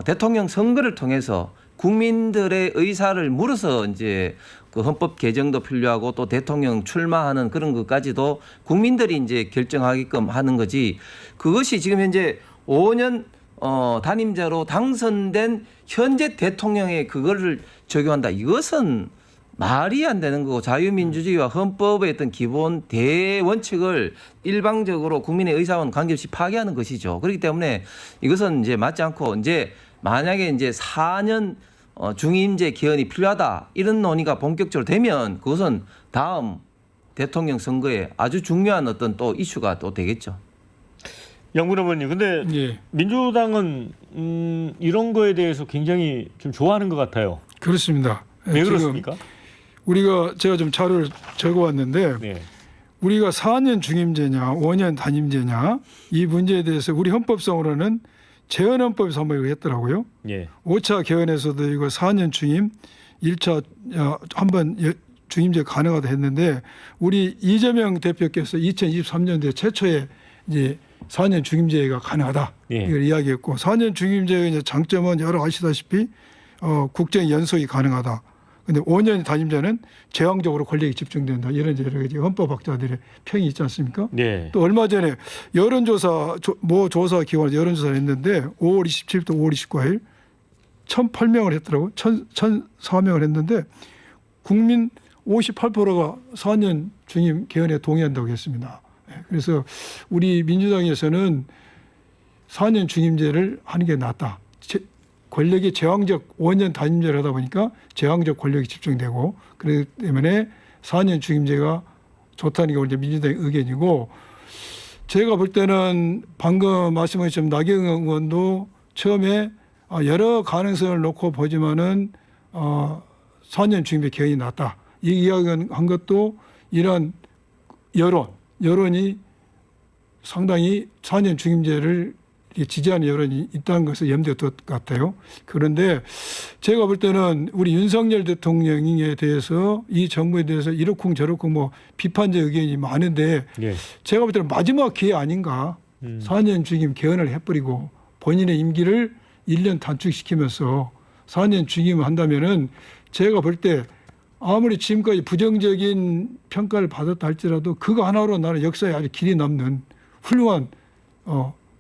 대통령 선거를 통해서 국민들의 의사를 물어서 이제 그 헌법 개정도 필요하고 또 대통령 출마하는 그런 것까지도 국민들이 이제 결정하게끔 하는 거지. 그것이 지금 현재 5년 단임제로 당선된 현재 대통령의 그거를 적용한다. 이것은 말이 안 되는 거고 자유민주주의와 헌법의 어떤 기본 대원칙을 일방적으로 국민의 의사와는 관계없이 파괴하는 것이죠. 그렇기 때문에 이것은 이제 맞지 않고 이제 만약에 이제 4년 중임제 개헌이 필요하다 이런 논의가 본격적으로 되면 그것은 다음 대통령 선거에 아주 중요한 어떤 또 이슈가 또 되겠죠. 양분 의원님, 근데 예. 민주당은 이런 거에 대해서 굉장히 좀 좋아하는 것 같아요. 그렇습니다. 왜 지금 그렇습니까? 제가 좀 자료를 적어왔는데 네. 우리가 4년 중임제냐 5년 단임제냐 이 문제에 대해서 우리 헌법상으로는 재헌헌법 선포를 했더라고요. 예. 5차 개헌에서도 이거 4년 중임 1차 한번 중임제 가능하다 했는데 우리 이재명 대표께서 2023년도에 최초에 이제 4년 중임제가 가능하다 예. 이걸 이야기했고 4년 중임제의 이제 장점은 여러 아시다시피 국정 연속이 가능하다. 근데 5년 단임제는 제왕적으로 권력이 집중된다. 이런 여러 가지 헌법학자들의 평이 있지 않습니까? 네. 또 얼마 전에 여론조사 모 조사 기관에서 여론조사를 했는데 5월 27일부터 5월 29일 1,008명을 했더라고요. 1,004명을 했는데 국민 58%가 4년 중임 개헌에 동의한다고 했습니다. 그래서 우리 민주당에서는 4년 중임제를 하는 게 낫다. 권력이 제왕적 5년 단임제를 하다 보니까 제왕적 권력이 집중되고 그렇기 때문에 4년 중임제가 좋다는 게 우리 민주당의 의견이고 제가 볼 때는 방금 말씀하신 나경원 의원도 처음에 여러 가능성을 놓고 보지만은 4년 중임제 개헌이 낫다. 이 이야기한 것도 이런 여론이 상당히 4년 중임제를 지지하는 여론이 있다는 것을 염두에 뒀 것 같아요. 그런데 제가 볼 때는 우리 윤석열 대통령에 대해서 이 정부에 대해서 이렇쿵 저렇쿵 뭐 비판적 의견이 많은데 예. 제가 볼 때는 마지막 기회 아닌가. 4년 중임 개헌을 해버리고 본인의 임기를 1년 단축시키면서 4년 중임을 한다면은 제가 볼 때 아무리 지금까지 부정적인 평가를 받았다 할지라도 그거 하나로 나는 역사에 아주 길이 남는 훌륭한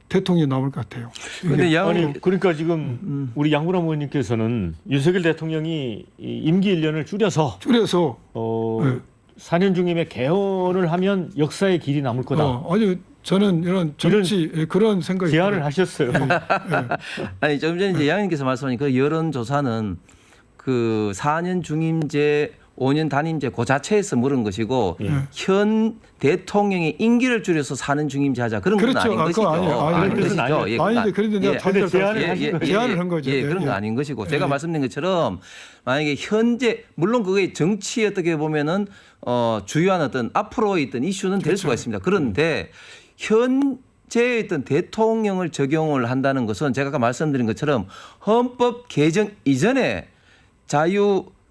대통령이 나올 것 같아요. 근데 아니 그러니까 지금 우리 양분남 의원님께서는 윤석열 대통령이 이 임기 1년을 줄여서 네. 4년 중임에 개헌을 하면 역사의 길이 남을 거다. 아주 저는 이런 정치 그런 생각이 제안을 들어요. 하셨어요. 아니 좀 전에 이제 양님께서 말씀하신 그 여론조사는 그 4년 중임제 5년 단임제 그 자체에서 물은 것이고 현 대통령의 임기를 줄여서 4년 중임제 하자 그런 건 그렇죠. 아닌 것이죠. 그건 아니에요. 아닌 것이죠. 아니에요. 예, 아닌데 그런데 내가 근데 제안을 하신 거죠. 제안을 한 거죠. 예, 그런 건 아닌 것이고 제가 말씀드린 것처럼 만약에 현재 물론 그게 정치 어떻게 보면은 주요한 어떤 앞으로의 어떤 이슈는 될 수가 있습니다. 그런데 현재 어떤 대통령을 적용을 한다는 것은 제가 아까 말씀드린 것처럼 헌법 개정 이전에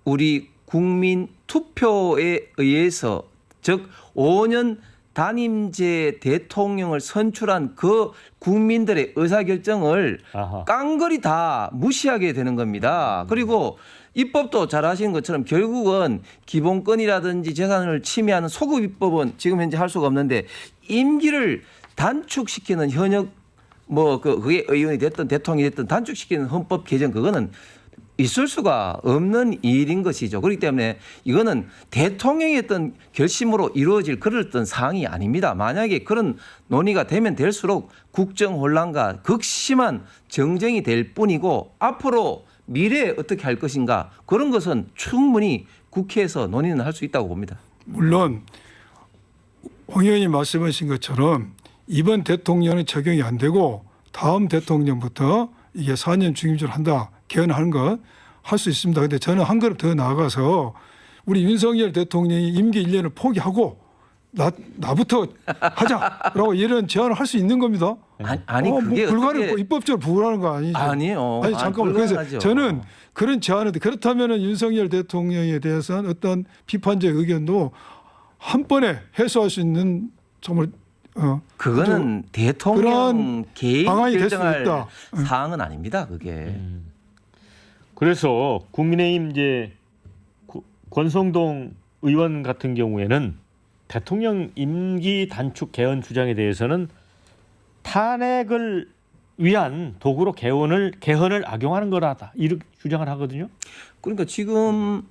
우리 국민 투표에 의해서 즉 5년 단임제 대통령을 선출한 그 국민들의 의사결정을 아하. 깡그리 다 무시하게 되는 겁니다. 그리고 입법도 잘 아시는 것처럼 결국은 기본권이라든지 재산을 침해하는 소급 입법은 지금 현재 할 수가 없는데 임기를 단축시키는 현역 그게 의원이 됐든 대통령이 됐든 단축시키는 헌법 개정 그거는 있을 수가 없는 일인 것이죠. 그렇기 때문에 이거는 대통령의 어떤 결심으로 이루어질 그런 어떤 사항이 아닙니다. 만약에 그런 논의가 되면 될수록 국정 혼란과 극심한 정쟁이 될 뿐이고 앞으로 미래에 어떻게 할 것인가 그런 것은 충분히 국회에서 논의는 할 수 있다고 봅니다. 물론 홍 의원님 말씀하신 것처럼 이번 대통령은 적용이 안 되고 다음 대통령부터 이게 4년 중임제를 한다. 개헌하는 것 할 수 있습니다. 그런데 저는 한 걸음 더 나아가서 우리 윤석열 대통령이 임기 1년을 포기하고 나부터 하자라고 이런 제안을 할 수 있는 겁니다. 아니 그게 뭐 불가능, 어떻게 입법적으로 불가능한 거 아니죠? 아니에요. 아니 잠깐만. 그래서 불가능하죠. 저는 그런 제안을 그렇다면은 윤석열 대통령에 대해서는 어떤 비판적 의견도 한 번에 해소할 수 있는 정말 그거는 대통령 개인 방안이 될 수 결정할 있다. 사항은 아닙니다. 그게. 그래서 국민의힘 이제 권성동 의원 같은 경우에는 대통령 임기 단축 개헌 주장에 대해서는 탄핵을 위한 도구로 개헌을 악용하는 거라다 이렇게 주장을 하거든요. 그러니까 지금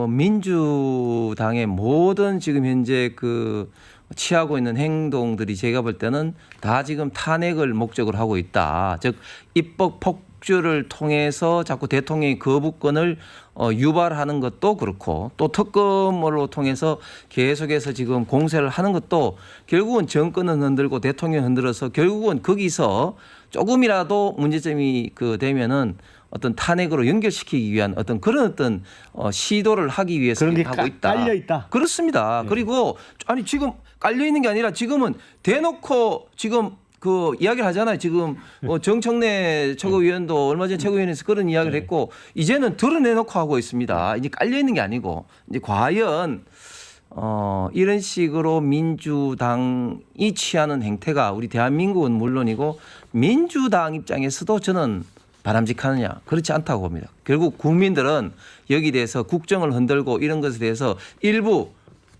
민주당의 모든 지금 현재 그 취하고 있는 행동들이 제가 볼 때는 다 지금 탄핵을 목적으로 하고 있다. 즉 입법 폭주를 통해서 자꾸 대통령의 거부권을 유발하는 것도 그렇고 또 특검으로 통해서 계속해서 지금 공세를 하는 것도 결국은 정권은 흔들고 대통령 흔들어서 결국은 거기서 조금이라도 문제점이 되면은 어떤 탄핵으로 연결시키기 위한 어떤 그런 어떤 시도를 하기 위해서 그런 게 하고 있다. 깔려 있다. 그렇습니다. 그리고 아니 지금 깔려 있는 게 아니라 지금은 대놓고 지금 그 이야기를 하잖아요. 지금 정청래 최고위원도 얼마 전에 최고위원회에서 그런 이야기를 했고 이제는 드러내놓고 하고 있습니다. 이제 깔려 있는 게 아니고 이제 과연 이런 식으로 민주당이 취하는 행태가 우리 대한민국은 물론이고 민주당 입장에서도 저는 바람직하느냐 그렇지 않다고 봅니다. 결국 국민들은 여기 대해서 국정을 흔들고 이런 것에 대해서 일부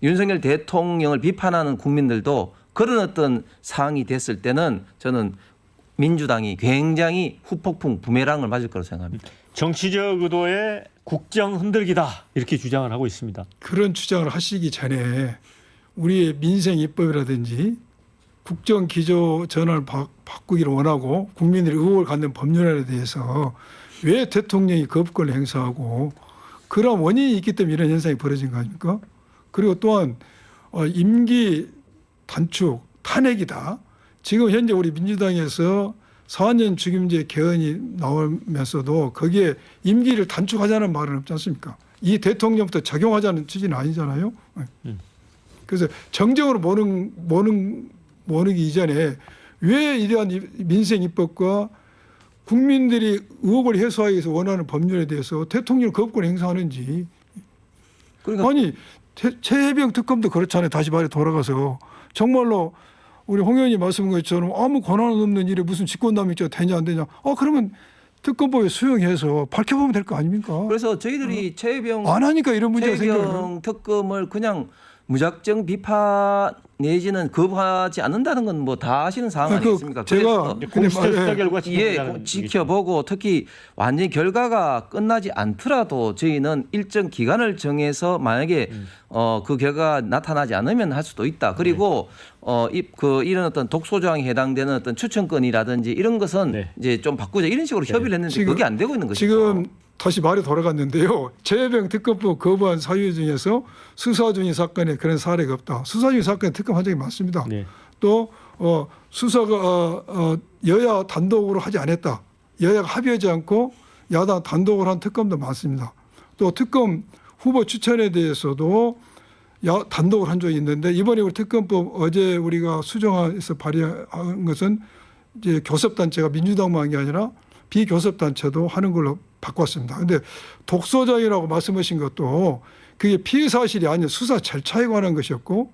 윤석열 대통령을 비판하는 국민들도 그런 어떤 상황이 됐을 때는 저는 민주당이 굉장히 후폭풍 부메랑을 맞을 거라고 생각합니다. 정치적 의도의 국정 흔들기다 이렇게 주장을 하고 있습니다. 그런 주장을 하시기 전에 우리의 민생 입법이라든지 국정 기조 전환을 바꾸기를 원하고 국민들이 의혹을 갖는 법률안에 대해서 왜 대통령이 거부권을 행사하고 그런 원인이 있기 때문에 이런 현상이 벌어진 거 아닙니까? 그리고 또한 임기 단축 탄핵이다. 지금 현재 우리 민주당에서 4년 중임제 개헌이 나오면서도 거기에 임기를 단축하자는 말은 없지 않습니까? 이 대통령부터 적용하자는 취지는 아니잖아요. 그래서 정정으로 모르기 이전에 왜 이러한 민생 입법과 국민들이 의혹을 해소하기 위해서 원하는 법률에 대해서 대통령 거부권 행사하는지. 그러니까 아니 최혜병 특검도 그렇잖아요. 다시 말해 돌아가서 정말로 우리 홍 의원이 말씀한 것처럼 아무 권한 없는 일에 무슨 직권남용죄가 되냐 안 되냐. 그러면 특검법에 수용해서 밝혀보면 될 거 아닙니까? 그래서 저희들이 최혜병 안 하니까 이런 문제가 생겨요. 최혜병 특검을 그냥 무작정 비판 내지는 거부하지 않는다는 건 뭐 다 아시는 사항 아니겠습니까? 제가 공수처 수사 결과 지켜보고 특히 완전히 결과가 끝나지 않더라도 저희는 일정 기간을 정해서 만약에 그 결과가 나타나지 않으면 할 수도 있다. 그리고 이런 어떤 독소조항에 해당되는 어떤 추천권이라든지 이런 것은 이제 좀 바꾸자 이런 식으로 협의를 했는데 지금, 그게 안 되고 있는 것이죠. 지금 다시 말이 돌아갔는데요. 최혜병 특검법 거부한 사유 중에서 수사 중인 사건에 그런 사례가 없다. 수사 중인 사건에 특검한 적이 많습니다. 네. 또 수사가 여야 단독으로 하지 않았다. 여야가 합의하지 않고 야당 단독으로 한 특검도 많습니다. 또 특검 후보 추천에 대해서도 단독으로 한 적이 있는데 이번에 우리 특검법 어제 우리가 수정해서 발의한 것은 이제 교섭단체가 민주당만 한 게 아니라 비교섭단체도 하는 걸로 바꿨습니다. 그런데 독소장이라고 말씀하신 것도 그게 피해 사실이 아닌 수사 절차에 관한 것이었고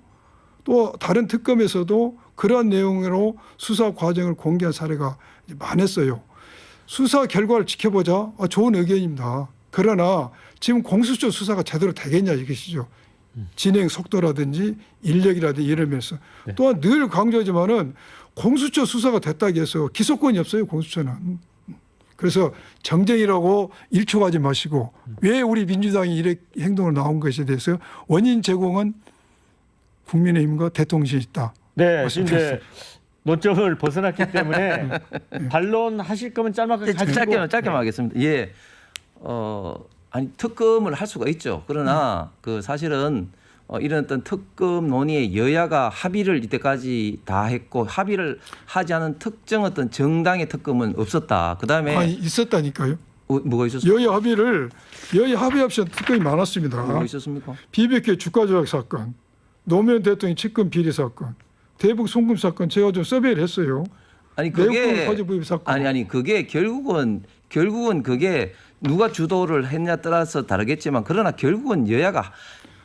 또 다른 특검에서도 그러한 내용으로 수사 과정을 공개한 사례가 많았어요. 수사 결과를 지켜보자. 좋은 의견입니다. 그러나 지금 공수처 수사가 제대로 되겠냐 이것이죠. 진행 속도라든지 인력이라든지 이런 면에서. 또한 늘 강조하지만은 공수처 수사가 됐다고 해서 기소권이 없어요. 공수처는. 그래서 정쟁이라고 일촉하지 마시고 왜 우리 민주당이 이렇게 행동을 나온 것에 대해서 원인 제공은 국민의힘과 대통령이 있다. 네, 이제 논점을 벗어났기 때문에 반론하실 거면 짤막하게 가지고 짧게만 하겠습니다. 예, 아니 특검을 할 수가 있죠. 그러나 그 사실은 이런 어떤 특검 논의에 여야가 합의를 이때까지 다 했고 합의를 하지 않은 특정 어떤 정당의 특검은 없었다. 그 다음에 아니 있었다니까요. 뭐가 있었어요? 여야 합의 없이 특검이 많았습니다. 뭐가 있었습니까? BBK 주가 조작 사건, 노무현 대통령 측근 비리 사건, 대북 송금 사건 제가 좀 서베이를 했어요. 아니 내용권 그게 과세 부입 사건. 아니 그게 결국은 그게 누가 주도를 했냐 따라서 다르겠지만 그러나 결국은 여야가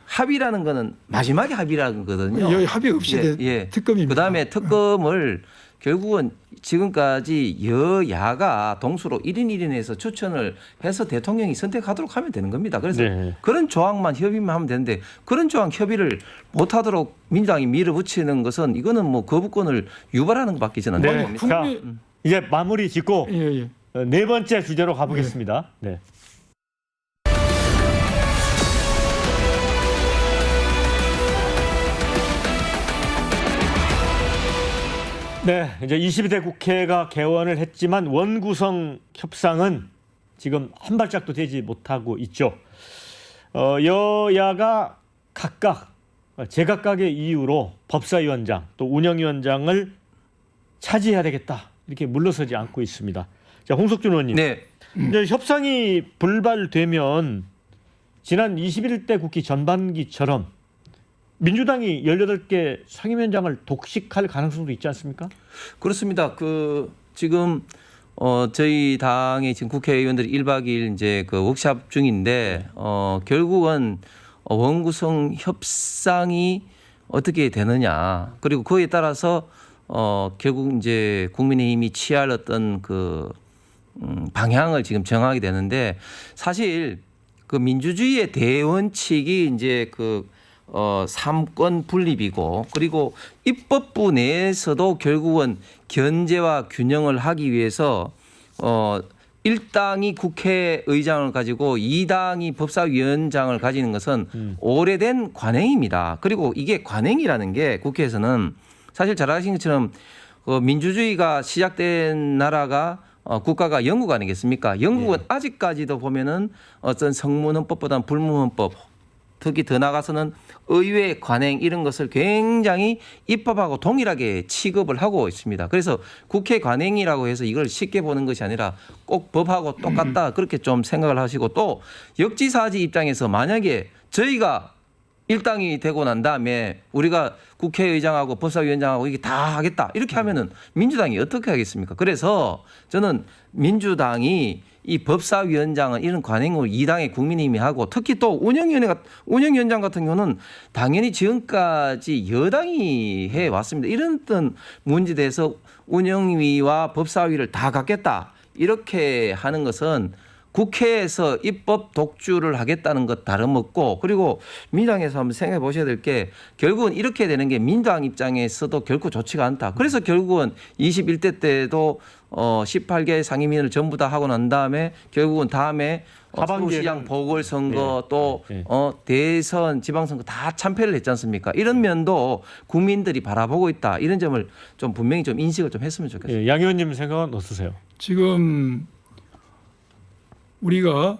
합의라는 거는 마지막에 합의라는 거거든요. 여야 합의 없이 된 특검입니다. 그다음에 특검을 결국은 지금까지 여야가 동수로 1인 1인에서 추천을 해서 대통령이 선택하도록 하면 되는 겁니다. 그래서 네. 그런 조항만 협의만 하면 되는데 그런 조항 협의를 못하도록 민주당이 밀어붙이는 것은 이거는 뭐 거부권을 유발하는 것밖에 저는 안 네. 보입니다. 자, 이제 마무리 짓고 예. 네 번째 주제로 가보겠습니다. 네. 네, 이제 22대 국회가 개원을 했지만 원구성 협상은 지금 한 발짝도 되지 못하고 있죠. 여야가 각각 제각각의 이유로 법사위원장 또 운영위원장을 차지해야 되겠다 이렇게 물러서지 않고 있습니다. 자, 홍석준 의원님. 네. 이제 협상이 불발되면 지난 21대 국회 전반기처럼 민주당이 18개 상임위원장을 독식할 가능성도 있지 않습니까? 그렇습니다. 지금 저희 당의 지금 국회의원들이 1박 2일 이제 그 워크숍 중인데 결국은 원구성 협상이 어떻게 되느냐 그리고 그에 따라서 결국 이제 국민의힘이 취할 어떤 방향을 지금 정하게 되는데 사실 그 민주주의의 대원칙이 이제 삼권 분립이고 그리고 입법부 내에서도 결국은 견제와 균형을 하기 위해서 1당이 국회의장을 가지고 2당이 법사위원장을 가지는 것은 오래된 관행입니다. 그리고 이게 관행이라는 게 국회에서는 사실 잘 아시는 것처럼 민주주의가 시작된 나라가 국가가 영국 아니겠습니까? 영국은 아직까지도 보면은 어떤 성문헌법보다는 불문헌법 특히 더 나가서는 의회 관행 이런 것을 굉장히 입법하고 동일하게 취급을 하고 있습니다. 그래서 국회 관행이라고 해서 이걸 쉽게 보는 것이 아니라 꼭 법하고 똑같다 그렇게 좀 생각을 하시고 또 역지사지 입장에서 만약에 저희가 일당이 되고 난 다음에 우리가 국회의장하고 법사위원장하고 이게 다 하겠다 이렇게 하면은 민주당이 어떻게 하겠습니까? 그래서 저는 민주당이 이 법사위원장은 이런 관행을 2당의 국민의힘이 하고 특히 또 운영위원장 같은 경우는 당연히 지금까지 여당이 해왔습니다. 이런 어떤 문제에 대해서 운영위와 법사위를 다 갖겠다 이렇게 하는 것은 국회에서 입법 독주를 하겠다는 것 다름없고 그리고 민주당에서 한번 생각해 보셔야 될 게 결국은 이렇게 되는 게 민주당 입장에서도 결코 좋지가 않다. 그래서 결국은 21대 때도 18개 상임위원을 전부 다 하고 난 다음에 결국은 다음에 서울시장 보궐선거 또 대선 지방선거 다 참패를 했지 않습니까? 이런 면도 국민들이 바라보고 있다. 이런 점을 좀 분명히 좀 인식을 좀 했으면 좋겠습니다. 양 의원님 생각은 어떠세요? 지금 우리가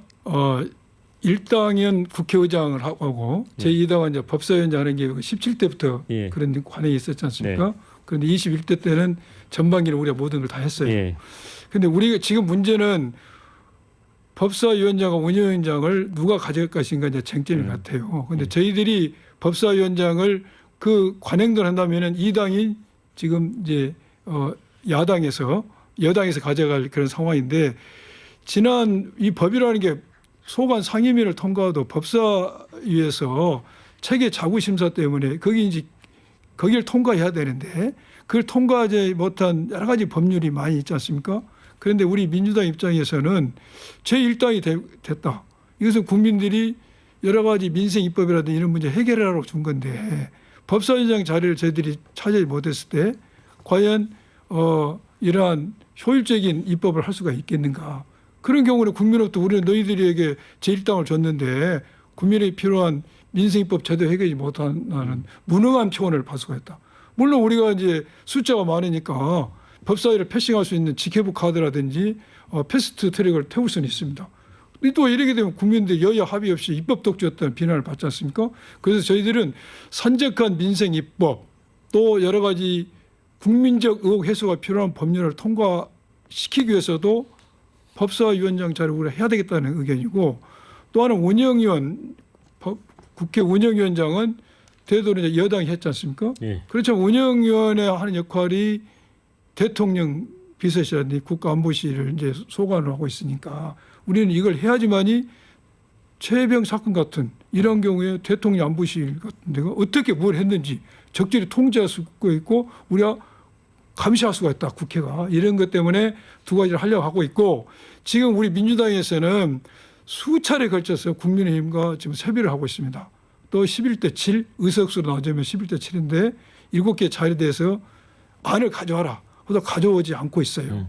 1당은 국회의장을 하고 제2당은 이제 법사위원장 하는 게 17대부터 그런 관행이 있었지 않습니까? 그런데 21대 때는 전반기를 우리가 모든 걸 다 했어요. 그런데 우리가 지금 문제는 법사위원장과 운영위원장을 누가 가져갈 것인가 이제 쟁점인 것 같아요. 그런데 저희들이 법사위원장을 그 관행대로 한다면은 2당이 지금 이제 여당에서 가져갈 그런 상황인데 지난 이 법이라는 게 소관 상임위를 통과도 법사위에서 체계 자구 심사 때문에 거기를 통과해야 되는데 그걸 통과하지 못한 여러 가지 법률이 많이 있지 않습니까? 그런데 우리 민주당 입장에서는 제1당이 됐다. 이것은 국민들이 여러 가지 민생 입법이라든지 이런 문제 해결하라고 준 건데 법사위원장 자리를 저희들이 차지하지 못했을 때 과연 이러한 효율적인 입법을 할 수가 있겠는가? 그런 경우는 국민으로부터 우리는 너희들에게 제1당을 줬는데 국민에 필요한 민생입법 제대로 해결하지 못하는 무능한 초원을 발수했다. 물론 우리가 이제 숫자가 많으니까 법사위를 패싱할 수 있는 직회부 카드라든지 패스트 트랙을 태울 수는 있습니다. 또 이렇게 되면 국민들 여야 합의 없이 입법 독주였다는 비난을 받지 않습니까? 그래서 저희들은 선적한 민생 입법 또 여러 가지 국민적 의혹 해소가 필요한 법률을 통과시키기 위해서도 법사위원장 자리를 우리가 해야 되겠다는 의견이고 또 하나는 운영위원 국회 운영위원장은 대도로 이제 여당이 했지 않습니까? 예. 그렇죠. 운영위원회 하는 역할이 대통령 비서실이라든지 국가안보실을 이제 소관을 하고 있으니까 우리는 이걸 해야지만이 최혜병 사건 같은 이런 경우에 대통령 안보실 같은 데가 어떻게 뭘 했는지 적절히 통제할 수 있고 우리가 감시할 수가 있다. 국회가. 이런 것 때문에 두 가지를 하려고 하고 있고 지금 우리 민주당에서는 수차례 걸쳐서 국민의힘과 지금 협의를 하고 있습니다. 또 11대 7 의석수로 나오자면 11대 7인데 7개 자리에 대해서 안을 가져와라. 그래서 가져오지 않고 있어요.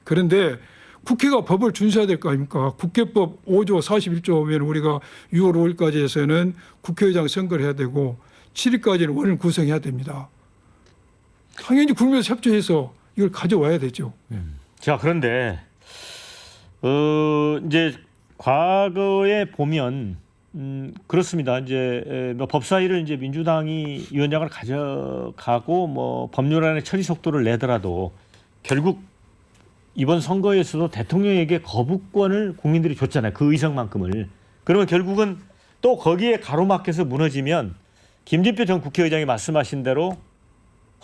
그런데 국회가 법을 준수해야 될 거 아닙니까? 국회법 5조 41조 보면 우리가 6월 5일까지 해서는 국회의장 선거를 해야 되고 7일까지는 원을 구성해야 됩니다. 당연히 국민에서 협조해서 이걸 가져와야 되죠. 자, 그런데 이제 과거에 보면 그렇습니다. 이제 뭐 법사위를 이제 민주당이 위원장을 가져가고 뭐 법률안의 처리 속도를 내더라도 결국 이번 선거에서도 대통령에게 거부권을 국민들이 줬잖아요. 그 의석만큼을. 그러면 결국은 또 거기에 가로막혀서 무너지면 김진표 전 국회의장이 말씀하신 대로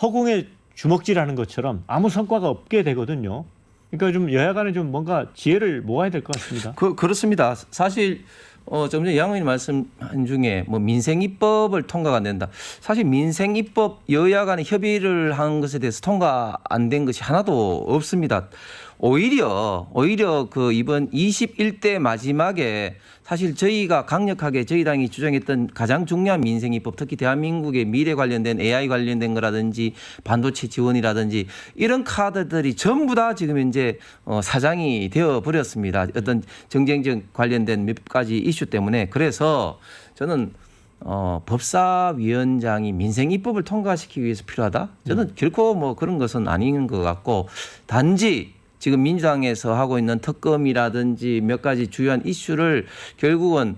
허공에 주먹질하는 것처럼 아무 성과가 없게 되거든요. 그러니까 좀 여야 간에 좀 뭔가 지혜를 모아야 될 것 같습니다. 그렇습니다. 사실 좀 전에 양 의원님 말씀한 중에 뭐 민생입법을 통과가 안 된다. 사실 민생입법 여야 간에 협의를 한 것에 대해서 통과 안 된 것이 하나도 없습니다. 오히려 그 이번 21대 마지막에 사실 저희가 강력하게 저희 당이 주장했던 가장 중요한 민생입법 특히 대한민국의 미래 관련된 AI 관련된 거라든지 반도체 지원이라든지 이런 카드들이 전부 다 지금 현재 사장이 되어 버렸습니다. 어떤 정쟁적 관련된 몇 가지 이슈 때문에. 그래서 저는 법사위원장이 민생입법을 통과시키기 위해서 필요하다. 저는 결코 뭐 그런 것은 아닌 것 같고 단지 지금 민주당에서 하고 있는 특검이라든지 몇 가지 주요한 이슈를 결국은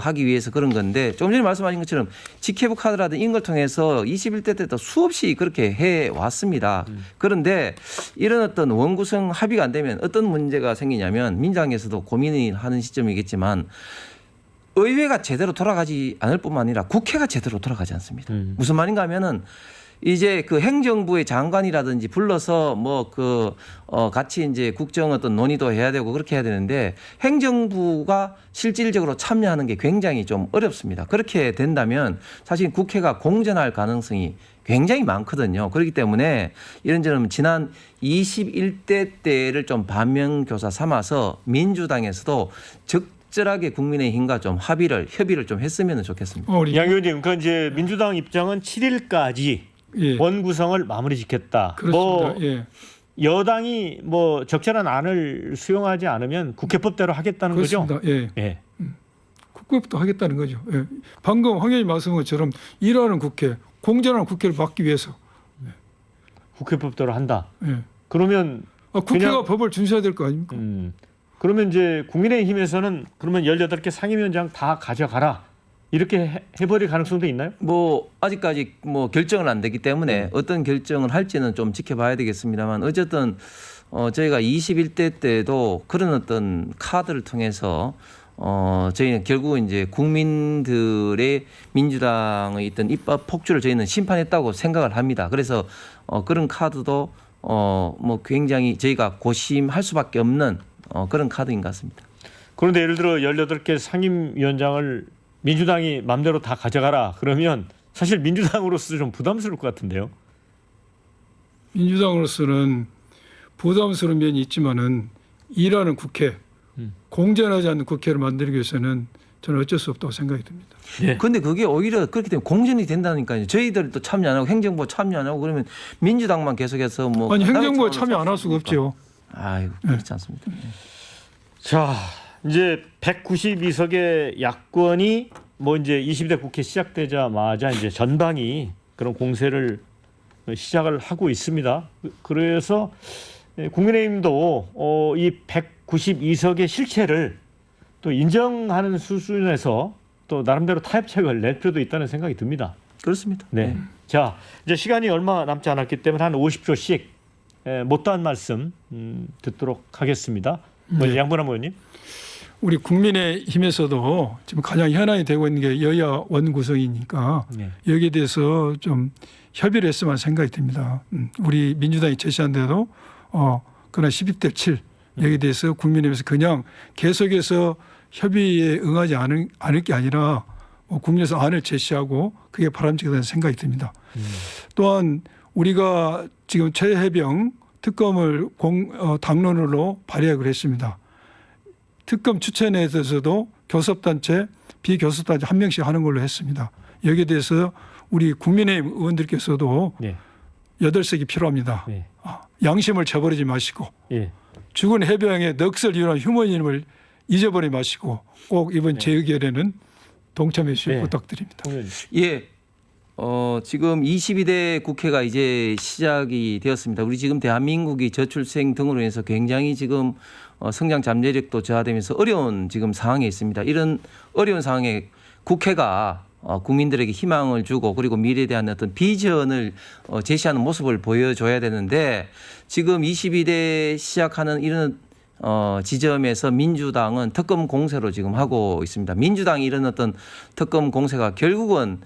하기 위해서 그런 건데 조금 전에 말씀하신 것처럼 직회부 카드라든지 이런 걸 통해서 21대 때도 수없이 그렇게 해왔습니다. 그런데 이런 어떤 원구성 합의가 안 되면 어떤 문제가 생기냐면 민주당에서도 고민을 하는 시점이겠지만 의회가 제대로 돌아가지 않을 뿐만 아니라 국회가 제대로 돌아가지 않습니다. 무슨 말인가 하면은 이제 그 행정부의 장관이라든지 불러서 같이 이제 국정 어떤 논의도 해야 되고 그렇게 해야 되는데 행정부가 실질적으로 참여하는 게 굉장히 좀 어렵습니다. 그렇게 된다면 사실 국회가 공전할 가능성이 굉장히 많거든요. 그렇기 때문에 이런저런 지난 21대 때를 좀 반면교사 삼아서 민주당에서도 적절하게 국민의힘과 좀 협의를 좀 했으면 좋겠습니다. 양 의원님, 그러니까 이제 민주당 입장은 7일까지 예. 원구성을 마무리 짓겠다. 그렇습니다. 예. 여당이 뭐 적절한 안을 수용하지 않으면 국회법대로 하겠다는 그렇습니다. 거죠. 예. 예. 국회부터 하겠다는 거죠. 예. 방금 황 의원님 말씀한 것처럼 일하는 국회, 공정한 국회를 막기 위해서. 국회법대로 한다. 예. 그러면 국회가 그냥- 법을 준수해야 될 거 아닙니까? 그러면 이제 국민의힘에서는 그러면 18개 상임위원장 다 가져가라. 이렇게 해버릴 가능성도 있나요? 뭐 아직까지 뭐 결정은 안 되기 때문에 어떤 결정을 할지는 좀 지켜봐야 되겠습니다만 어쨌든 저희가 21대 때도 그런 어떤 카드를 통해서 저희는 결국 이제 국민들의 민주당의 있던 입법 폭주를 저희는 심판했다고 생각을 합니다. 그래서 그런 카드도 뭐 굉장히 저희가 고심할 수밖에 없는 그런 카드인 것 같습니다. 그런데 예를 들어 18개 상임위원장을 민주당이 마음대로 다 가져가라. 그러면 사실 민주당으로서 좀 부담스러울 것 같은데요. 민주당으로서는 부담스러운 면이 있지만은 일하는 국회, 공정하지 않는 국회를 만들기 위해서는 저는 어쩔 수 없다고 생각이 듭니다. 예. 근데 그게 오히려 그렇게 되면 공전이 된다니까요. 저희들도 참여 안 하고 행정부 참여 안 하고 그러면 민주당만 계속해서 뭐 아니 행정부가 간담회 참여 안 할 수가 없죠. 아이고 그렇지 않습니다. 자, 이제 192석의 야권이 뭐 이제 22대 국회 시작되자마자 이제 전방이 그런 공세를 시작을 하고 있습니다. 그래서 국민의힘도 이 192석의 실체를 또 인정하는 수준에서 또 나름대로 타협책을 낼 필요도 있다는 생각이 듭니다. 그렇습니다. 네. 자, 이제 시간이 얼마 남지 않았기 때문에 한 50초씩 못다한 말씀 듣도록 하겠습니다. 먼저 양분남 의원님. 우리 국민의힘에서도 지금 가장 현안이 되고 있는 게 여야 원구성이니까 네. 여기에 대해서 좀 협의를 했으면 생각이 듭니다. 우리 민주당이 제시한 대로 그러나 12대 7 여기에 대해서 국민의힘에서 그냥 계속해서 협의에 응하지 않을 게 아니라 국민에서 안을 제시하고 그게 바람직하다는 생각이 듭니다. 또한 우리가 지금 최혜병 특검을 당론으로 발의하기로 했습니다. 특검 추천에 대해서도 교섭단체, 비교섭단체 한 명씩 하는 걸로 했습니다. 여기에 대해서 우리 국민의힘 의원들께서도 네. 8석이 필요합니다. 네. 양심을 저버리지 마시고 예. 죽은 해병의 넋을 이유한 휴머니즘을 잊어버리지 마시고 꼭 이번 재의결에는 동참해 주시길 네. 부탁드립니다. 홍 의원님. 예. 지금 22대 국회가 이제 시작이 되었습니다. 우리 지금 대한민국이 저출생 등으로 해서 굉장히 지금 성장 잠재력도 저하되면서 어려운 지금 상황에 있습니다. 이런 어려운 상황에 국회가 국민들에게 희망을 주고 그리고 미래에 대한 어떤 비전을 제시하는 모습을 보여줘야 되는데 지금 22대 시작하는 이런 지점에서 민주당은 특검 공세로 지금 하고 있습니다. 민주당이 이런 어떤 특검 공세가 결국은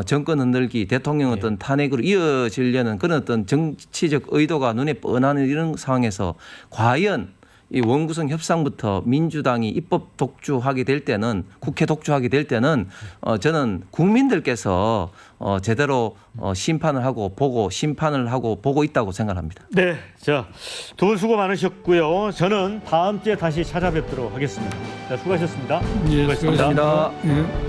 정권 흔들기, 대통령 어떤 탄핵으로 이어지려는 그런 어떤 정치적 의도가 눈에 뻔하는 이런 상황에서 과연 이 원구성 협상부터 민주당이 입법 독주하게 될 때는 국회 독주하게 될 때는 저는 국민들께서 제대로 심판을 하고 보고 있다고 생각합니다. 네, 자, 두 분 수고 많으셨고요. 저는 다음 주에 다시 찾아뵙도록 하겠습니다. 자, 수고하셨습니다. 예, 수고하셨습니다. 감사합니다. 예.